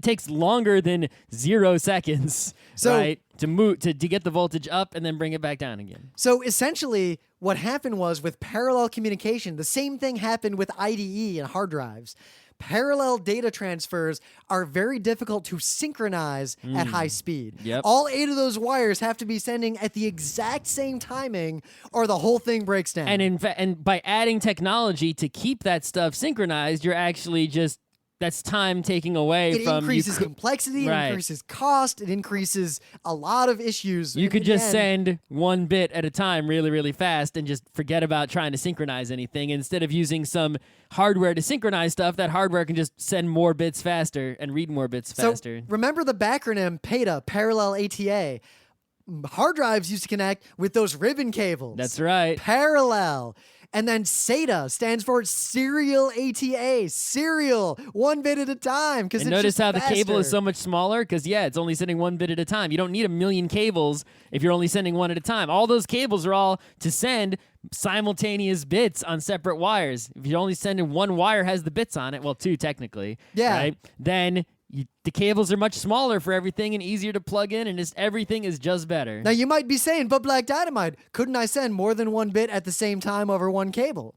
Speaker 2: takes longer than 0 seconds, right, to get the voltage up and then bring it back down again.
Speaker 1: So essentially, what happened was with parallel communication, the same thing happened with IDE and hard drives. Parallel data transfers are very difficult to synchronize at high speed.
Speaker 2: Yep.
Speaker 1: All 8 of those wires have to be sending at the exact same timing, or the whole thing breaks down.
Speaker 2: And by adding technology to keep that stuff synchronized, you're actually just that's time taking away
Speaker 1: It
Speaker 2: from
Speaker 1: increases complexity,
Speaker 2: Right.
Speaker 1: it increases cost, it increases a lot of issues.
Speaker 2: You
Speaker 1: In
Speaker 2: could
Speaker 1: the
Speaker 2: just
Speaker 1: end,
Speaker 2: send one bit at a time really, really fast and just forget about trying to synchronize anything. Instead of using some hardware to synchronize stuff, that hardware can just send more bits faster and read more bits faster.
Speaker 1: So remember the backronym PATA, parallel ATA. Hard drives used to connect with those ribbon cables.
Speaker 2: That's right.
Speaker 1: Parallel. And then SATA stands for serial ATA, serial, 1 bit at a time. Because
Speaker 2: And notice how the cable is so much smaller? Because, yeah, it's only sending 1 bit at a time. You don't need a million cables if you're only sending one at a time. All those cables are all to send simultaneous bits on separate wires. If you're only sending one wire has the bits on it, well, two technically,
Speaker 1: Yeah.
Speaker 2: right? Then the cables are much smaller for everything and easier to plug in, and just everything is just better.
Speaker 1: Now you might be saying, but Black Dynamite, couldn't I send more than 1 bit at the same time over one cable?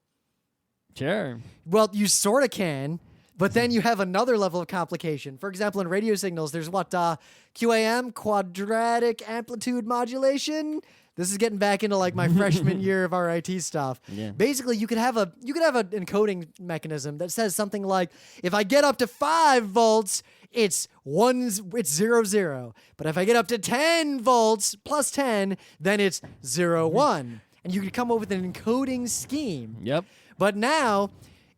Speaker 2: Sure.
Speaker 1: Well, you sort of can, but then you have another level of complication. For example, in radio signals, there's what, QAM, quadratic amplitude modulation. This is getting back into like my freshman year of RIT stuff.
Speaker 2: Yeah.
Speaker 1: Basically, you could have an encoding mechanism that says something like, if I get up to 5 volts, it's 0, 0. But if I get up to 10 volts plus 10, then it's 0, 1. And you could come up with an encoding scheme.
Speaker 2: Yep.
Speaker 1: But now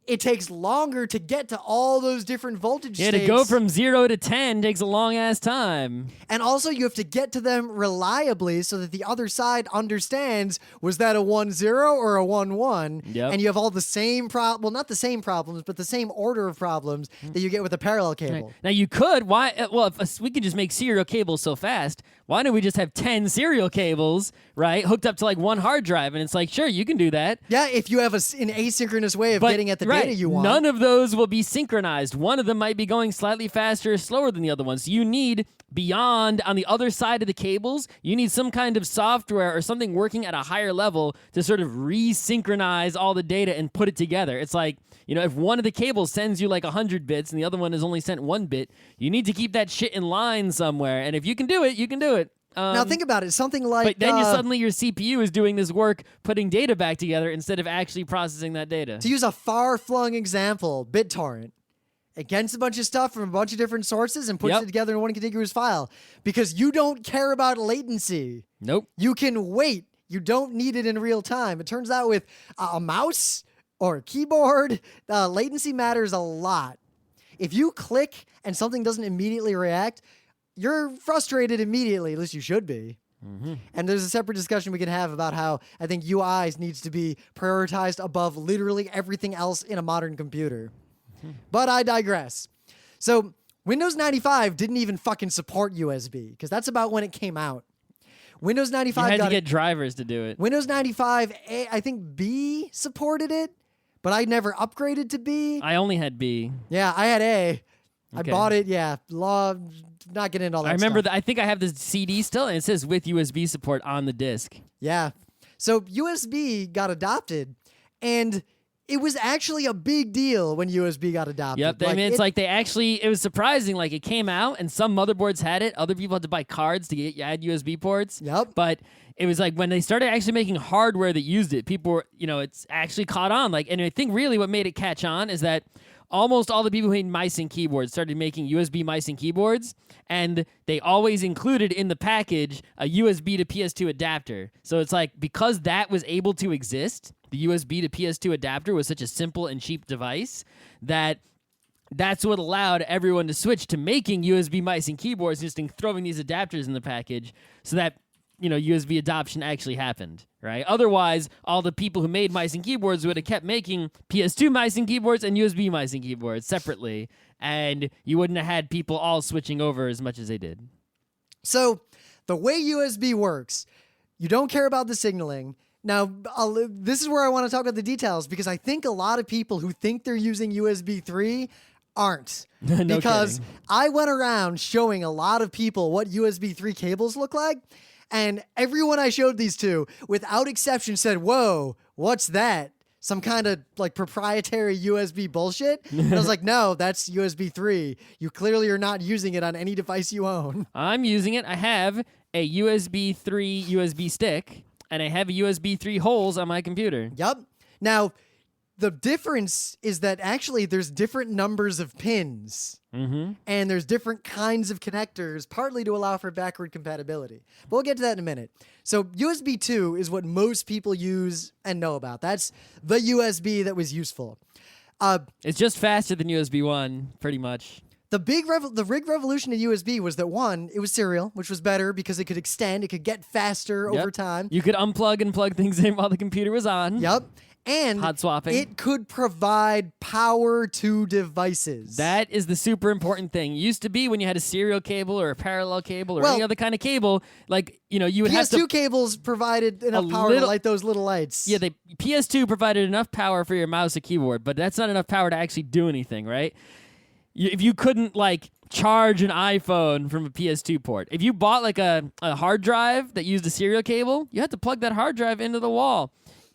Speaker 1: it takes longer to get to all those different voltage
Speaker 2: Yeah,
Speaker 1: states.
Speaker 2: to go from 0 to 10 takes a long-ass time.
Speaker 1: And also you have to get to them reliably so that the other side understands, was that a 1, 0 or a 1, 1?
Speaker 2: Yep.
Speaker 1: And you have all the same well, not the same problems, but the same order of problems that you get with a parallel cable.
Speaker 2: Right. Now you could, if we could just make serial cables so fast, why don't we just have 10 serial cables, right, hooked up to like one hard drive? And it's like, sure, you can do that.
Speaker 1: Yeah, if you have an asynchronous way of
Speaker 2: But,
Speaker 1: getting at the
Speaker 2: right,
Speaker 1: data you want.
Speaker 2: none of those will be synchronized. One of them might be going slightly faster or slower than the other one. So you need, beyond, on the other side of the cables, you need some kind of software or something working at a higher level to sort of resynchronize all the data and put it together. It's like, if one of the cables sends you like 100 bits and the other one has only sent 1 bit, you need to keep that shit in line somewhere. And if you can do it, you can do it.
Speaker 1: Now think about it. Something like...
Speaker 2: But then suddenly your CPU is doing this work putting data back together instead of actually processing that data.
Speaker 1: To use a far-flung example, BitTorrent. It gets a bunch of stuff from a bunch of different sources and puts
Speaker 2: Yep.
Speaker 1: it together in one contiguous file. Because you don't care about latency.
Speaker 2: Nope.
Speaker 1: You can wait. You don't need it in real time. It turns out with a mouse or a keyboard, latency matters a lot. If you click and something doesn't immediately react, you're frustrated immediately, at least you should be.
Speaker 2: Mm-hmm.
Speaker 1: And there's a separate discussion we can have about how I think UIs needs to be prioritized above literally everything else in a modern computer. But I digress. So Windows 95 didn't even fucking support USB because that's about when it came out. Windows 95
Speaker 2: You had to
Speaker 1: got
Speaker 2: get drivers to do it.
Speaker 1: Windows 95, I think B supported it, but I never upgraded to B.
Speaker 2: I only had B.
Speaker 1: Yeah, I had A. I
Speaker 2: Okay.
Speaker 1: bought it, yeah. Not getting into all that
Speaker 2: I remember
Speaker 1: stuff.
Speaker 2: that. I think I have the CD still, and it says with USB support on the disc.
Speaker 1: Yeah. So USB got adopted, and it was actually a big deal when USB got adopted.
Speaker 2: Yep. I mean, it's like it was surprising. Like it came out, and some motherboards had it. Other people had to buy cards to add USB ports.
Speaker 1: Yep.
Speaker 2: But it was like when they started actually making hardware that used it, people were, it's actually caught on. Like, and I think really what made it catch on is that almost all the people who made mice and keyboards started making USB mice and keyboards, and they always included in the package a USB to PS2 adapter. So it's like, because that was able to exist, the USB to PS2 adapter was such a simple and cheap device that's what allowed everyone to switch to making USB mice and keyboards, just throwing these adapters in the package so that USB adoption actually happened, right? Otherwise, all the people who made mice and keyboards would have kept making PS2 mice and keyboards and USB mice and keyboards separately, and you wouldn't have had people all switching over as much as they did.
Speaker 1: So the way USB works, you don't care about the signaling. Now, this is where I want to talk about the details, because I think a lot of people who think they're using USB 3 aren't.
Speaker 2: No
Speaker 1: because
Speaker 2: kidding.
Speaker 1: I went around showing a lot of people what USB 3 cables look like, and everyone I showed these to, without exception, said, "Whoa, what's that? Some kind of like proprietary USB bullshit?" And I was like, "No, that's USB 3. You clearly are not using it on any device you own."
Speaker 2: I'm using it. I have a USB 3 USB stick, and I have a USB 3 holes on my computer.
Speaker 1: Yep. Now, The difference is that actually there's different numbers of pins. And there's different kinds of connectors, partly to allow for backward compatibility. But we'll get to that in a minute. So USB 2 is what most people use and know about. That's the USB that was useful.
Speaker 2: It's just faster than USB 1, pretty much.
Speaker 1: The big revolution in USB was that, one, it was serial, which was better because it could extend, it could get faster over time.
Speaker 2: You could unplug and plug things in while the computer was on.
Speaker 1: Yep. And
Speaker 2: hot swapping.
Speaker 1: It could provide power to devices.
Speaker 2: That is the super important thing. It used to be when you had a serial cable or a parallel cable or any other kind of cable, like, you would have to...
Speaker 1: PS2 cables provided enough power to light those little lights.
Speaker 2: Yeah, PS2 provided enough power for your mouse and keyboard, but that's not enough power to actually do anything, right? If you couldn't, charge an iPhone from a PS2 port. If you bought, a hard drive that used a serial cable, you had to plug that hard drive into the wall.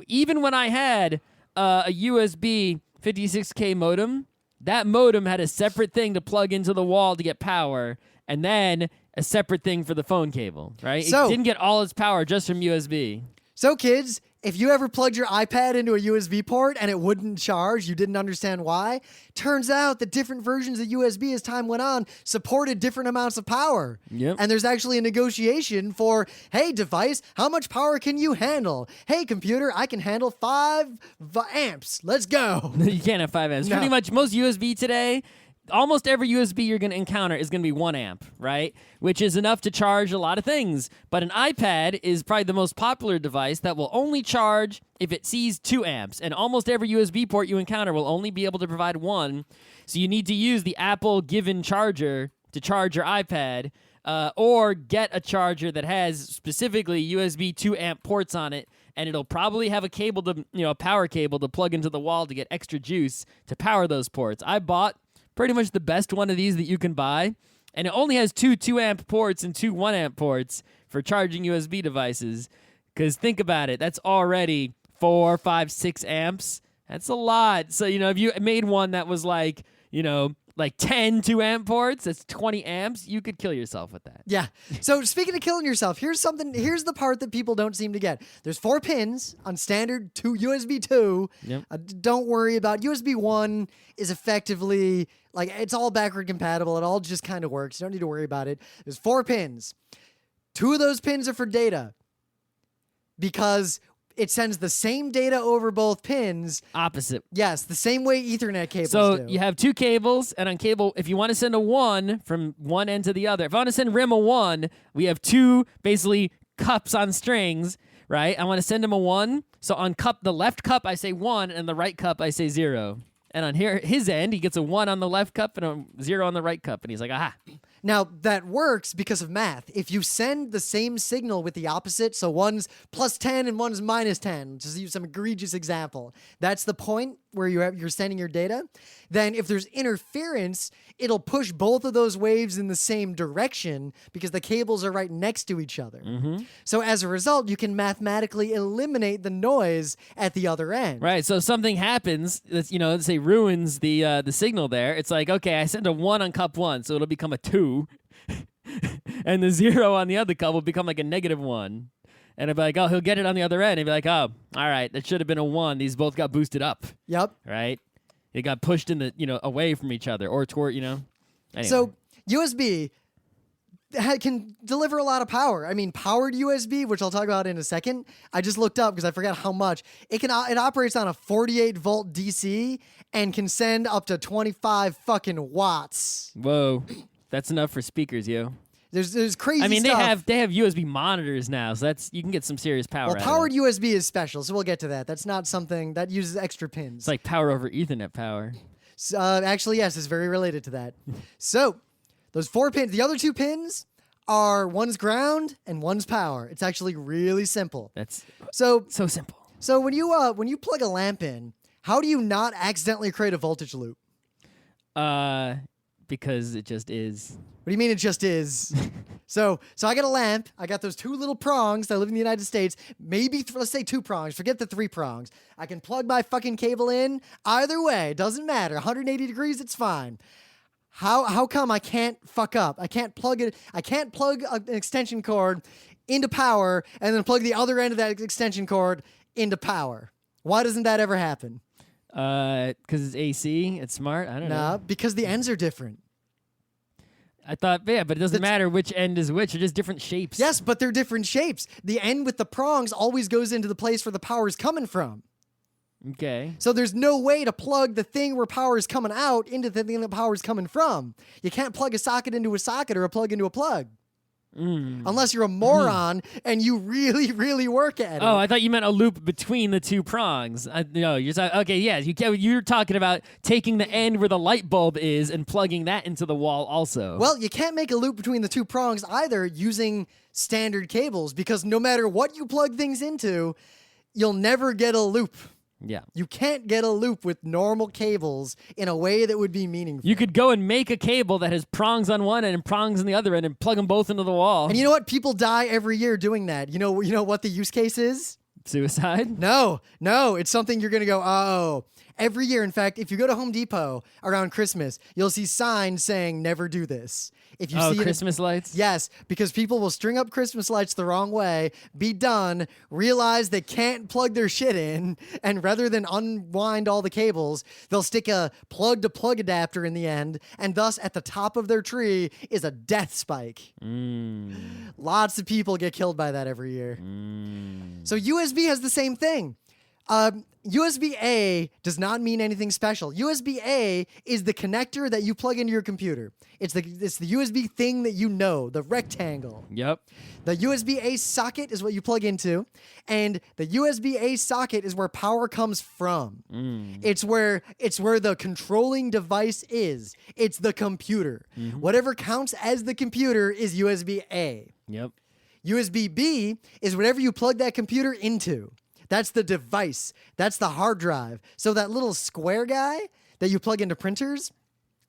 Speaker 2: Even when I had a USB 56K modem, that modem had a separate thing to plug into the wall to get power, and then a separate thing for the phone cable, right?
Speaker 1: So,
Speaker 2: it didn't get all its power just from USB.
Speaker 1: So, kids, if you ever plugged your iPad into a USB port and it wouldn't charge, you didn't understand why, turns out that different versions of USB as time went on supported different amounts of power.
Speaker 2: Yep.
Speaker 1: And there's actually a negotiation for, hey, device, how much power can you handle? Hey, computer, I can handle 5 amps. Let's go.
Speaker 2: You can't have 5 amps.
Speaker 1: No.
Speaker 2: Pretty much most USB today, almost every USB you're going to encounter is going to be 1 amp, right? Which is enough to charge a lot of things. But an iPad is probably the most popular device that will only charge if it sees 2 amps. And almost every USB port you encounter will only be able to provide 1. So you need to use the Apple given charger to charge your iPad, or get a charger that has specifically USB 2 amp ports on it. And it'll probably have a cable to, a power cable to plug into the wall to get extra juice to power those ports. I bought pretty much the best one of these that you can buy, and it only has 2 2-amp ports and 2 1-amp ports for charging USB devices. Because think about it, that's already 4, 5, 6 amps. That's a lot. So, if you made one that was 10 2-amp ports, that's 20 amps, you could kill yourself with that.
Speaker 1: Yeah. So speaking of killing yourself, here's the part that people don't seem to get. There's 4 pins on standard USB 2.
Speaker 2: Yep.
Speaker 1: Don't worry about USB 1 is effectively, it's all backward compatible. It all just kind of works. You don't need to worry about it. There's 4 pins. 2 of those pins are for data because it sends the same data over both pins.
Speaker 2: Opposite.
Speaker 1: Yes, the same way Ethernet cables
Speaker 2: so
Speaker 1: do.
Speaker 2: You have 2 cables, and on cable, if you want to send a 1 from one end to the other, if I want to send Rim a 1, we have 2 basically cups on strings, right? I want to send him a 1, so on the left cup I say 1, and the right cup I say 0. And on his end, he gets a 1 on the left cup and a 0 on the right cup, and he's like, aha.
Speaker 1: Now, that works because of math. If you send the same signal with the opposite, so one's plus 10 and one's minus 10, just use some egregious example, that's the point where you're sending your data, then if there's interference, it'll push both of those waves in the same direction because the cables are right next to each other. So as a result, you can mathematically eliminate the noise at the other end.
Speaker 2: Right, so if something happens that's, say ruins the signal there, it's like, okay, I send a 1 on cup 1, so it'll become a 2, and the 0 on the other cup will become like a -1. And it'd be like, oh, he'll get it on the other end. He'd be like, oh, all right, that should have been a 1. These both got boosted up.
Speaker 1: Yep.
Speaker 2: Right? It got pushed in the, away from each other or toward, Anyway.
Speaker 1: So USB can deliver a lot of power. I mean, powered USB, which I'll talk about in a second, I just looked up because I forgot how much. It operates on a 48-volt DC and can send up to 25 fucking watts.
Speaker 2: Whoa. That's enough for speakers, yo.
Speaker 1: There's crazy stuff.
Speaker 2: they have USB monitors now, so you can get some serious power.
Speaker 1: Well, powered USB is special, so we'll get to that. That's not something that uses extra pins.
Speaker 2: It's like power over Ethernet power.
Speaker 1: Actually, yes, it's very related to that. So, those 4 pins, the other 2 pins are one's ground and one's power. It's actually really simple.
Speaker 2: That's
Speaker 1: so
Speaker 2: simple.
Speaker 1: So when you plug a lamp in, how do you not accidentally create a voltage loop?
Speaker 2: Because it just is.
Speaker 1: What do you mean it just is? So I got a lamp. I got those 2 little prongs. I live in the United States. Maybe, let's say 2 prongs. Forget the 3 prongs. I can plug my fucking cable in. Either way, it doesn't matter. 180 degrees, it's fine. How come I can't fuck up? I can't plug an extension cord into power and then plug the other end of that extension cord into power. Why doesn't that ever happen?
Speaker 2: Because it's AC, it's smart. I don't know.
Speaker 1: Nah, because the ends are different.
Speaker 2: I thought, yeah, but it doesn't matter which end is which. They're just different shapes.
Speaker 1: Yes, but they're different shapes. The end with the prongs always goes into the place where the power is coming from.
Speaker 2: Okay.
Speaker 1: So there's no way to plug the thing where power is coming out into the thing that power is coming from. You can't plug a socket into a socket or a plug into a plug. Unless you're a moron and you really, really work at it.
Speaker 2: Oh, I thought you meant a loop between the two prongs. No, okay, yeah. You're talking about taking the end where the light bulb is and plugging that into the wall also.
Speaker 1: Well, you can't make a loop between the two prongs either using standard cables because no matter what you plug things into, you'll never get a loop.
Speaker 2: Yeah.
Speaker 1: You can't get a loop with normal cables in a way that would be meaningful.
Speaker 2: You could go and make a cable that has prongs on one end and prongs on the other end and plug them both into the wall.
Speaker 1: And you know what? People die every year doing that. You know what the use case is?
Speaker 2: Suicide?
Speaker 1: No. It's something you're going to go, oh. Every year, in fact, if you go to Home Depot around Christmas, you'll see signs saying never do this. If you see
Speaker 2: Christmas lights?
Speaker 1: Yes, because people will string up Christmas lights the wrong way, be done, realize they can't plug their shit in, and rather than unwind all the cables, they'll stick a plug-to-plug adapter in the end, and thus at the top of their tree is a death spike. Lots of people get killed by that every year. So USB has the same thing. USB-A does not mean anything special. USB-A is the connector that you plug into your computer. It's the USB thing that you know, the rectangle.
Speaker 2: Yep.
Speaker 1: The USB-A socket is what you plug into, and the USB-A socket is where power comes from. It's where the controlling device is. It's the computer. Whatever counts as the computer is USB-A.
Speaker 2: Yep.
Speaker 1: USB-B is whatever you plug that computer into. That's the device. That's the hard drive. So that little square guy that you plug into printers,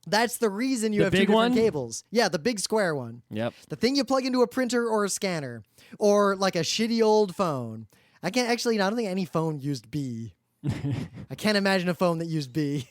Speaker 1: that's the reason you have two different cables. Yeah, the big square one.
Speaker 2: Yep.
Speaker 1: The thing you plug into a printer or a scanner or like a shitty old phone. I don't think any phone used B. I can't imagine a phone that used B.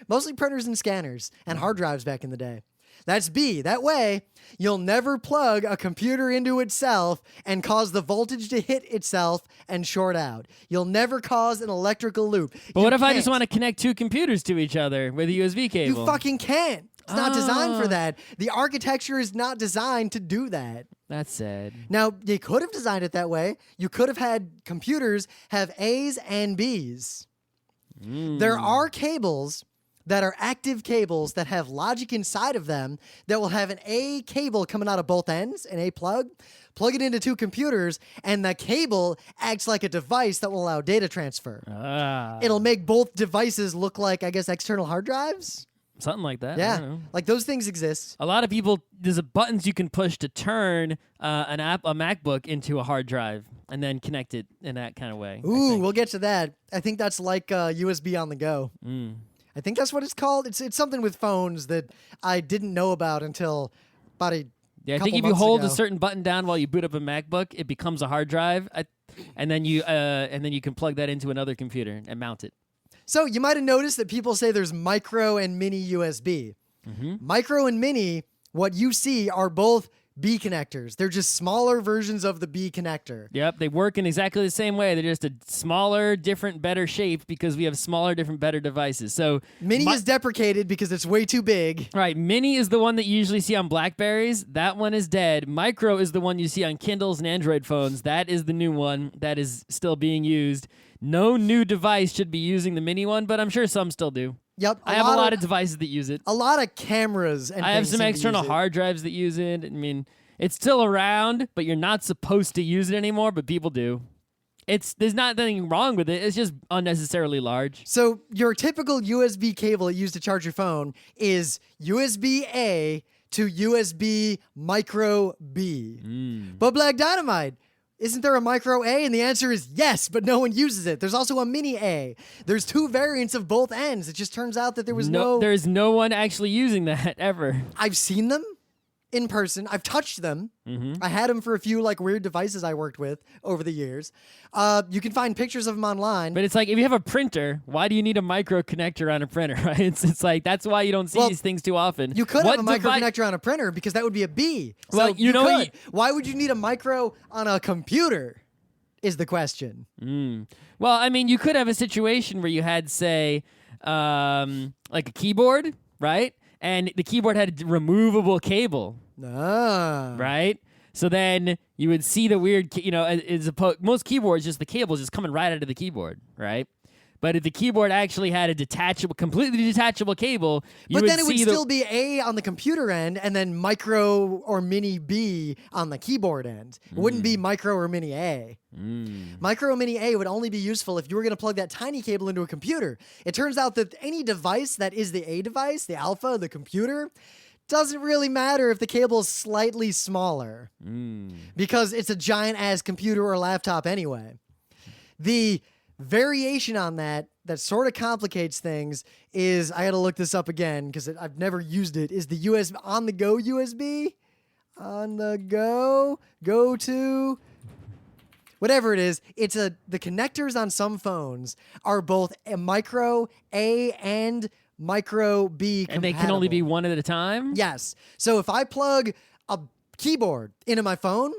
Speaker 1: Mostly printers and scanners and hard drives back in the day. That's B. That way, you'll never plug a computer into itself and cause the voltage to hit itself and short out. You'll never cause an electrical loop.
Speaker 2: But what if I just want to connect two computers to each other with a USB cable?
Speaker 1: You fucking can't. It's not designed for that. The architecture is not designed to do that.
Speaker 2: That's sad.
Speaker 1: Now, you could have designed it that way. You could have had computers have A's and B's. There are cables that are active cables that have logic inside of them that will have an A cable coming out of both ends, an A plug it into two computers, and the cable acts like a device that will allow data transfer. It'll make both devices look like, I guess, external hard drives?
Speaker 2: Something like that. I
Speaker 1: Yeah,
Speaker 2: don't know.
Speaker 1: like those things exist.
Speaker 2: A lot of people, there's buttons you can push to turn a MacBook into a hard drive and then connect it in that kind of way.
Speaker 1: Ooh, we'll get to that. I think that's like USB on the go. I think that's what it's called. It's something with phones that I didn't know about until about a
Speaker 2: Yeah, I
Speaker 1: couple
Speaker 2: think if you
Speaker 1: months
Speaker 2: hold
Speaker 1: ago.
Speaker 2: a certain button down while you boot up a MacBook, it becomes a hard drive, and then you can plug that into another computer and mount it.
Speaker 1: So you might have noticed that people say there's micro and mini USB. Micro and mini, what you see are both B connectors. They're just smaller versions of the B connector.
Speaker 2: Yep, they work in exactly the same way. They're just a smaller, different, better shape because we have smaller, different, better devices. So
Speaker 1: Mini is deprecated because it's way too big.
Speaker 2: Right, Mini is the one that you usually see on Blackberries. That one is dead. Micro is the one you see on Kindles and Android phones. That is the new one that is still being used. No new device should be using the Mini one, but I'm sure some still do.
Speaker 1: Yep.
Speaker 2: I have a lot of devices that use it.
Speaker 1: A lot of cameras and
Speaker 2: I have
Speaker 1: things
Speaker 2: some
Speaker 1: seem to
Speaker 2: external
Speaker 1: use it.
Speaker 2: hard drives that use it. I mean, it's still around, but you're not supposed to use it anymore, but people do. There's not anything wrong with it. It's just unnecessarily large.
Speaker 1: So your typical USB cable you use to charge your phone is USB-A to USB micro B. But Black Dynamite, isn't there a micro A? And the answer is yes, but no one uses it. There's also a mini A. There's two variants of both ends. It just turns out that there was no...
Speaker 2: There's no one actually using that ever.
Speaker 1: I've seen them in person. I've touched them. I had them for a few like weird devices I worked with over the years. You can find pictures of them online.
Speaker 2: But it's like, if you have a printer, why do you need a micro connector on a printer, right? It's like, that's why you don't see these things too often.
Speaker 1: You could have a micro connector on a printer because that would be a B. So
Speaker 2: Well, you know what
Speaker 1: why would you need a micro on a computer? is the question.
Speaker 2: Well, I mean, you could have a situation where you had, say, like a keyboard, right? And the keyboard had a removable cable, right? So then you would see the weird, most keyboards, just the cable's just coming right out of the keyboard, right? But if the keyboard actually had a completely detachable cable, you
Speaker 1: But then it would still be A on the computer end and then micro or mini B on the keyboard end. It wouldn't be micro or mini A. Micro or mini A would only be useful if you were going to plug that tiny cable into a computer. It turns out that any device that is the A device, the alpha, the computer, doesn't really matter if the cable is slightly smaller because it's a giant-ass computer or laptop anyway. The variation on that sort of complicates things is, I got to look this up again because I've never used it, is the USB on-the-go USB? On the go to whatever it is. It's the connectors on some phones are both a micro A and micro B compatible.
Speaker 2: And they can only be one at a time?
Speaker 1: Yes. So if I plug a keyboard into my phone,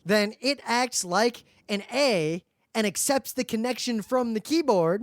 Speaker 1: then it acts like an A and accepts the connection from the keyboard,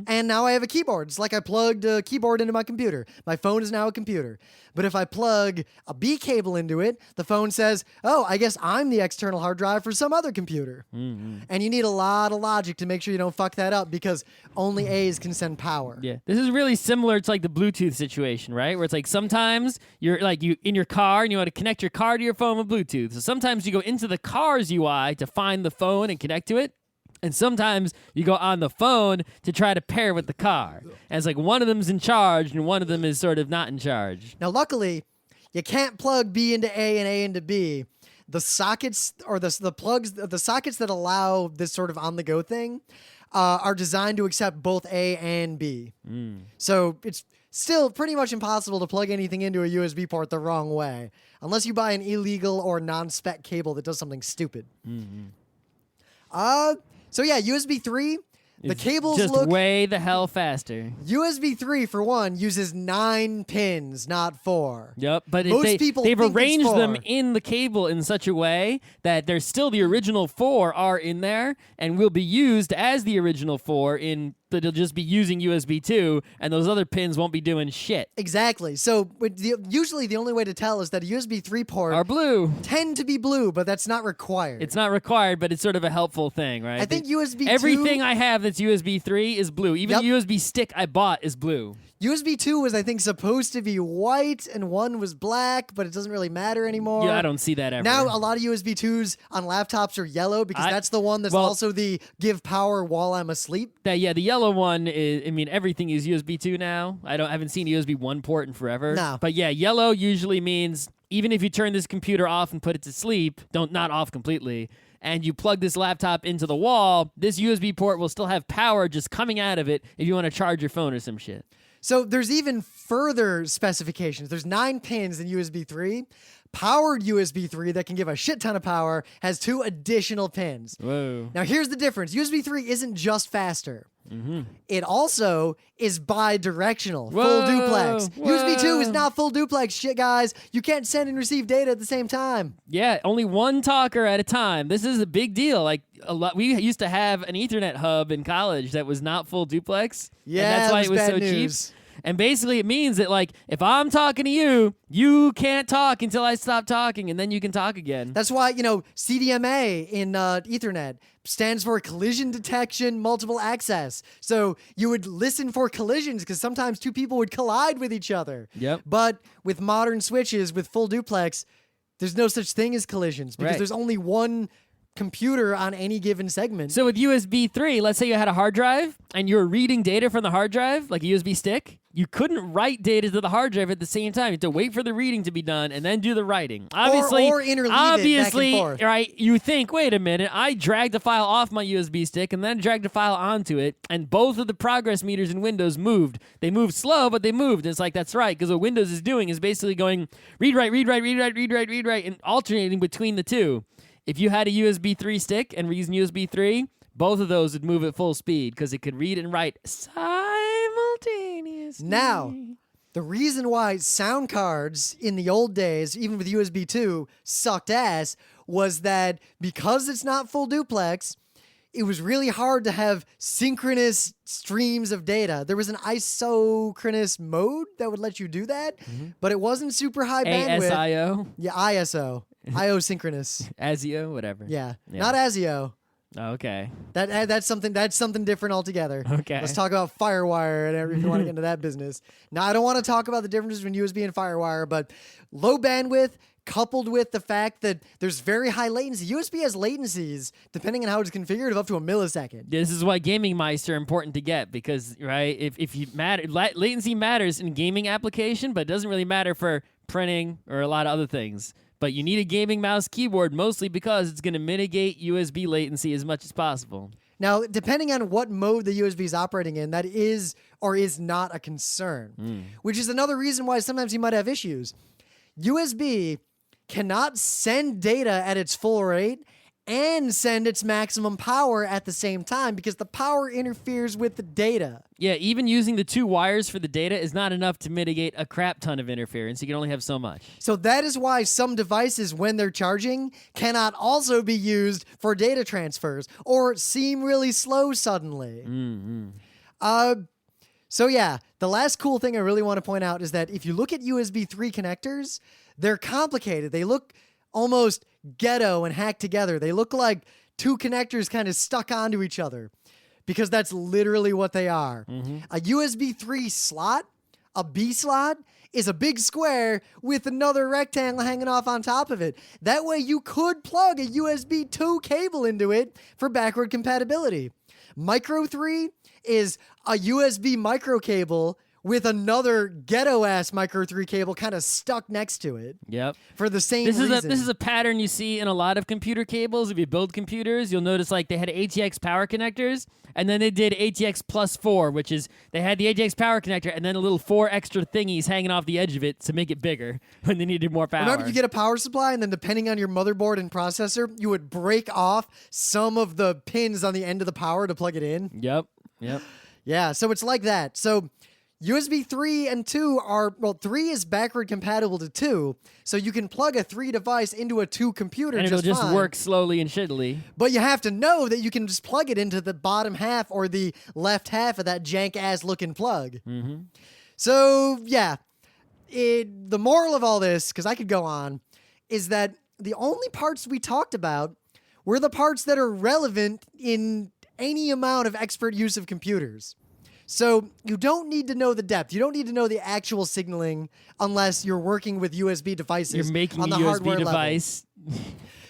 Speaker 1: and now I have a keyboard. It's like I plugged a keyboard into my computer. My phone is now a computer. But if I plug a B cable into it, the phone says, oh, I guess I'm the external hard drive for some other computer. And you need a lot of logic to make sure you don't fuck that up because only A's can send power.
Speaker 2: Yeah. This is really similar to like the Bluetooth situation, right? Where it's like sometimes you're like you in your car and you want to connect your car to your phone with Bluetooth. So sometimes you go into the car's UI to find the phone and connect to it. And sometimes you go on the phone to try to pair with the car. And it's like one of them's in charge and one of them is sort of not in charge.
Speaker 1: Now, luckily, you can't plug B into A and A into B. The sockets or the plugs, the sockets that allow this sort of on-the-go thing are designed to accept both A and B. So it's still pretty much impossible to plug anything into a USB port the wrong way, unless you buy an illegal or non-spec cable that does something stupid. So yeah, USB 3, the cables
Speaker 2: just
Speaker 1: look
Speaker 2: way the hell faster.
Speaker 1: USB 3 for one uses 9 pins, not 4.
Speaker 2: Yep, but
Speaker 1: Most people
Speaker 2: they've
Speaker 1: think it's
Speaker 2: arranged them
Speaker 1: 4.
Speaker 2: in the cable in such a way that there's still the original 4 are in there and will be used as the original 4 in. But they'll just be using USB 2, and those other pins won't be doing shit.
Speaker 1: Exactly. So usually the only way to tell is that a USB 3 port
Speaker 2: Are blue.
Speaker 1: tend to be blue, but that's not required.
Speaker 2: It's not required, but it's sort of a helpful thing, right?
Speaker 1: I think USB 2...
Speaker 2: Everything I have that's USB 3 is blue. Even the USB stick I bought is blue.
Speaker 1: USB 2 was, I think, supposed to be white, and one was black, but it doesn't really matter anymore.
Speaker 2: Yeah, I don't see that ever.
Speaker 1: Now, a lot of USB 2s on laptops are yellow because that's the one that's also the give power while I'm asleep.
Speaker 2: The yellow one is, I mean, everything is USB 2 now. I haven't seen a USB 1 port in forever.
Speaker 1: No.
Speaker 2: But yeah, yellow usually means even if you turn this computer off and put it to sleep, not off completely, and you plug this laptop into the wall, this USB port will still have power just coming out of it if you want to charge your phone or some shit.
Speaker 1: So there's even further specifications. There's 9 pins in USB 3. Powered USB 3 that can give a shit ton of power has 2 additional pins.
Speaker 2: Whoa.
Speaker 1: Now here's the difference. USB 3 isn't just faster. It also is bi-directional, full duplex. USB 2 is not full duplex shit, guys. You can't send and receive data at the same time.
Speaker 2: Yeah, only one talker at a time. This is a big deal. Like we used to have an Ethernet hub in college that was not full duplex.
Speaker 1: Yeah,
Speaker 2: and that's why it was
Speaker 1: bad
Speaker 2: so
Speaker 1: news.
Speaker 2: cheap. And basically it means that, like, if I'm talking to you, you can't talk until I stop talking, and then you can talk again.
Speaker 1: That's why, CDMA in Ethernet stands for collision detection multiple access. So you would listen for collisions because sometimes 2 people would collide with each other.
Speaker 2: Yep.
Speaker 1: But with modern switches with full duplex, there's no such thing as collisions because there's only one computer on any given segment.
Speaker 2: So with USB 3, let's say you had a hard drive and you were reading data from the hard drive, like a USB stick, you couldn't write data to the hard drive at the same time. You had to wait for the reading to be done and then do the writing. Obviously,
Speaker 1: or interleave it back and forth.
Speaker 2: Right? You think, wait a minute, I dragged the file off my USB stick and then dragged the file onto it, and both of the progress meters in Windows moved. They moved slow, but they moved. And it's like, that's right, because what Windows is doing is basically going read, write, read, write, read, write, read, write, read, write, and alternating between the two. If you had a USB 3 stick and were using USB 3, both of those would move at full speed because it could read and write simultaneously.
Speaker 1: Now, the reason why sound cards in the old days, even with USB 2, sucked ass was that because it's not full duplex, it was really hard to have synchronous streams of data. There was an isochronous mode that would let you do that, but it wasn't super high bandwidth.
Speaker 2: ASIO,
Speaker 1: Yeah, ISO. IO-synchronous.
Speaker 2: ASIO, whatever.
Speaker 1: Yeah. Not ASIO.
Speaker 2: Okay.
Speaker 1: That's something different altogether.
Speaker 2: Okay.
Speaker 1: Let's talk about FireWire and if you want to get into that business. Now, I don't want to talk about the differences between USB and FireWire, but low bandwidth coupled with the fact that there's very high latency. USB has latencies, depending on how it's configured, of up to a millisecond.
Speaker 2: This is why gaming mice are important to get because, right, if you matter, latency matters in gaming application, but it doesn't really matter for printing or a lot of other things. But you need a gaming mouse keyboard mostly because it's going to mitigate USB latency as much as possible.
Speaker 1: Now, depending on what mode the USB is operating in, that is or is not a concern, which is another reason why sometimes you might have issues. USB cannot send data at its full rate and send its maximum power at the same time because the power interferes with the data.
Speaker 2: Yeah, even using the 2 wires for the data is not enough to mitigate a crap ton of interference. You can only have so much.
Speaker 1: So that is why some devices, when they're charging, cannot also be used for data transfers or seem really slow suddenly. So yeah, the last cool thing I really want to point out is that if you look at USB 3 connectors, they're complicated. They look almost ghetto and hacked together. They look like 2 connectors kind of stuck onto each other because that's literally what they are. A USB 3 slot, a B slot, is a big square with another rectangle hanging off on top of it. That way you could plug a USB 2 cable into it for backward compatibility. Micro 3 is a USB micro cable with another ghetto-ass Micro 3 cable kind of stuck next to it.
Speaker 2: Yep.
Speaker 1: For the same reason.
Speaker 2: This is a pattern you see in a lot of computer cables. If you build computers, you'll notice like they had ATX power connectors, and then they did ATX plus 4, which is they had the ATX power connector and then a little 4 extra thingies hanging off the edge of it to make it bigger when they needed more power.
Speaker 1: Remember, you get a power supply, and then depending on your motherboard and processor, you would break off some of the pins on the end of the power to plug it in.
Speaker 2: Yep.
Speaker 1: Yeah, so it's like that. So USB 3 and 2 are, 3 is backward compatible to 2, so you can plug a 3 device into a 2 computer
Speaker 2: and
Speaker 1: just
Speaker 2: it'll just
Speaker 1: fine.
Speaker 2: work slowly and shittily.
Speaker 1: But you have to know that you can just plug it into the bottom half or the left half of that jank-ass looking plug. So, yeah, the moral of all this, because I could go on, is that the only parts we talked about were the parts that are relevant in any amount of expert use of computers. So you don't need to know the depth. You don't need to know the actual signaling unless you're working with USB devices.
Speaker 2: You're making
Speaker 1: on the
Speaker 2: a USB
Speaker 1: hardware
Speaker 2: device.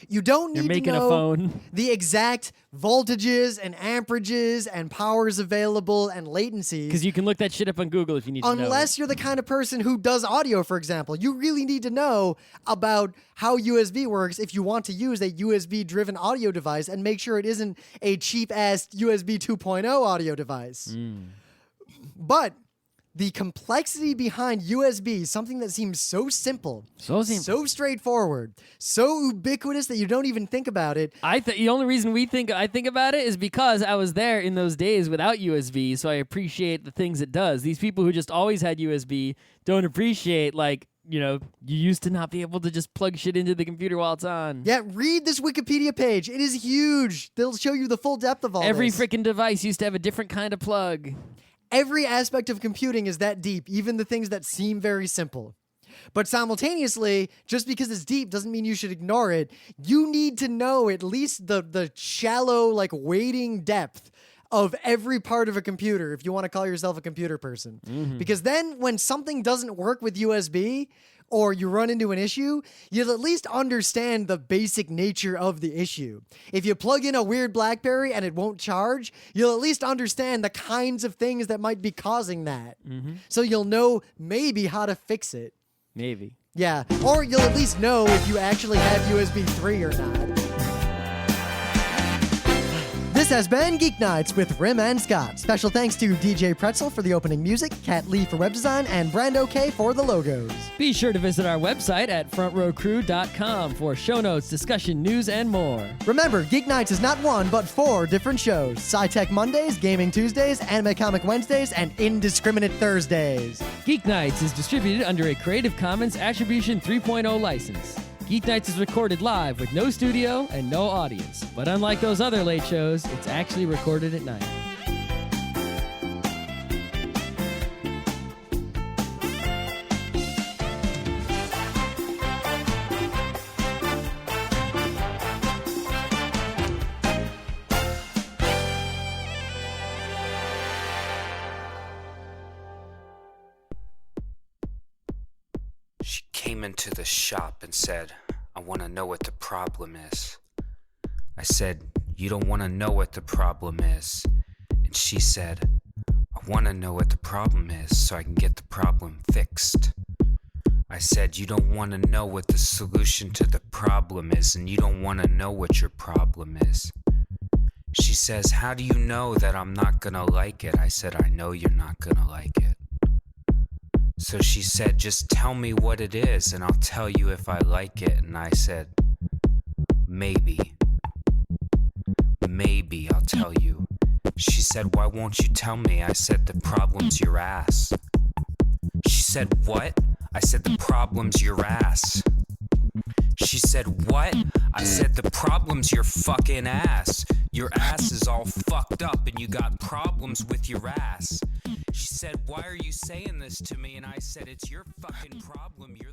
Speaker 1: You don't
Speaker 2: You're
Speaker 1: need to
Speaker 2: making a
Speaker 1: know
Speaker 2: phone.
Speaker 1: the exact voltages and amperages and powers available and latencies.
Speaker 2: Because you can look that shit up on Google if you need to know.
Speaker 1: Unless you're the kind of person who does audio, for example. You really need to know about how USB works if you want to use a USB-driven audio device and make sure it isn't a cheap-ass USB 2.0 audio device. But the complexity behind USB, something that seems so simple, so straightforward, so ubiquitous that you don't even think about it.
Speaker 2: The only reason I think about it is because I was there in those days without USB, so I appreciate the things it does. These people who just always had USB don't appreciate, like, you know, you used to not be able to just plug shit into the computer while it's on.
Speaker 1: Yeah, read this Wikipedia page. It is huge. They'll show you the full depth of all
Speaker 2: Every
Speaker 1: this.
Speaker 2: freaking device used to have a different kind of plug.
Speaker 1: Every aspect of computing is that deep, even the things that seem very simple. But simultaneously, just because it's deep doesn't mean you should ignore it. You need to know at least the shallow, like, wading depth of every part of a computer if you want to call yourself a computer person. Because then when something doesn't work with USB or you run into an issue, you'll at least understand the basic nature of the issue. If you plug in a weird BlackBerry and it won't charge, you'll at least understand the kinds of things that might be causing that. So you'll know maybe how to fix it.
Speaker 2: Maybe.
Speaker 1: Yeah, or you'll at least know if you actually have USB 3 or not. This has been Geeknights with Rim and Scott. Special thanks to DJ Pretzel for the opening music, Kat Lee for web design, and Brando K for the logos.
Speaker 2: Be sure to visit our website at frontrowcrew.com for show notes, discussion, news, and more.
Speaker 1: Remember, Geeknights is not 1, but 4 different shows. Sci-Tech Mondays, Gaming Tuesdays, Anime Comic Wednesdays, and Indiscriminate Thursdays.
Speaker 2: Geeknights is distributed under a Creative Commons Attribution 3.0 license. Geeknights is recorded live with no studio and no audience. But unlike those other late shows, it's actually recorded at night.
Speaker 3: She came into the shop and said, "I want to know what the problem is." I said, "You don't want to know what the problem is." And she said, "I want to know what the problem is so I can get the problem fixed." I said, "You don't want to know what the solution to the problem is, and you don't want to know what your problem is." She says, "How do you know that I'm not gonna like it?" I said, "I know you're not gonna like it." So she said, "Just tell me what it is and I'll tell you if I like it." And I said, Maybe I'll tell you." She said, "Why won't you tell me?" I said, "The problem's your ass." She said, "What?" I said, "The problem's your ass." She said, "What?" I said, "The problem's your fucking ass. Your ass is all fucked up and you got problems with your ass." She said, "Why are you saying this to me?" And I said, "It's your fucking problem. You're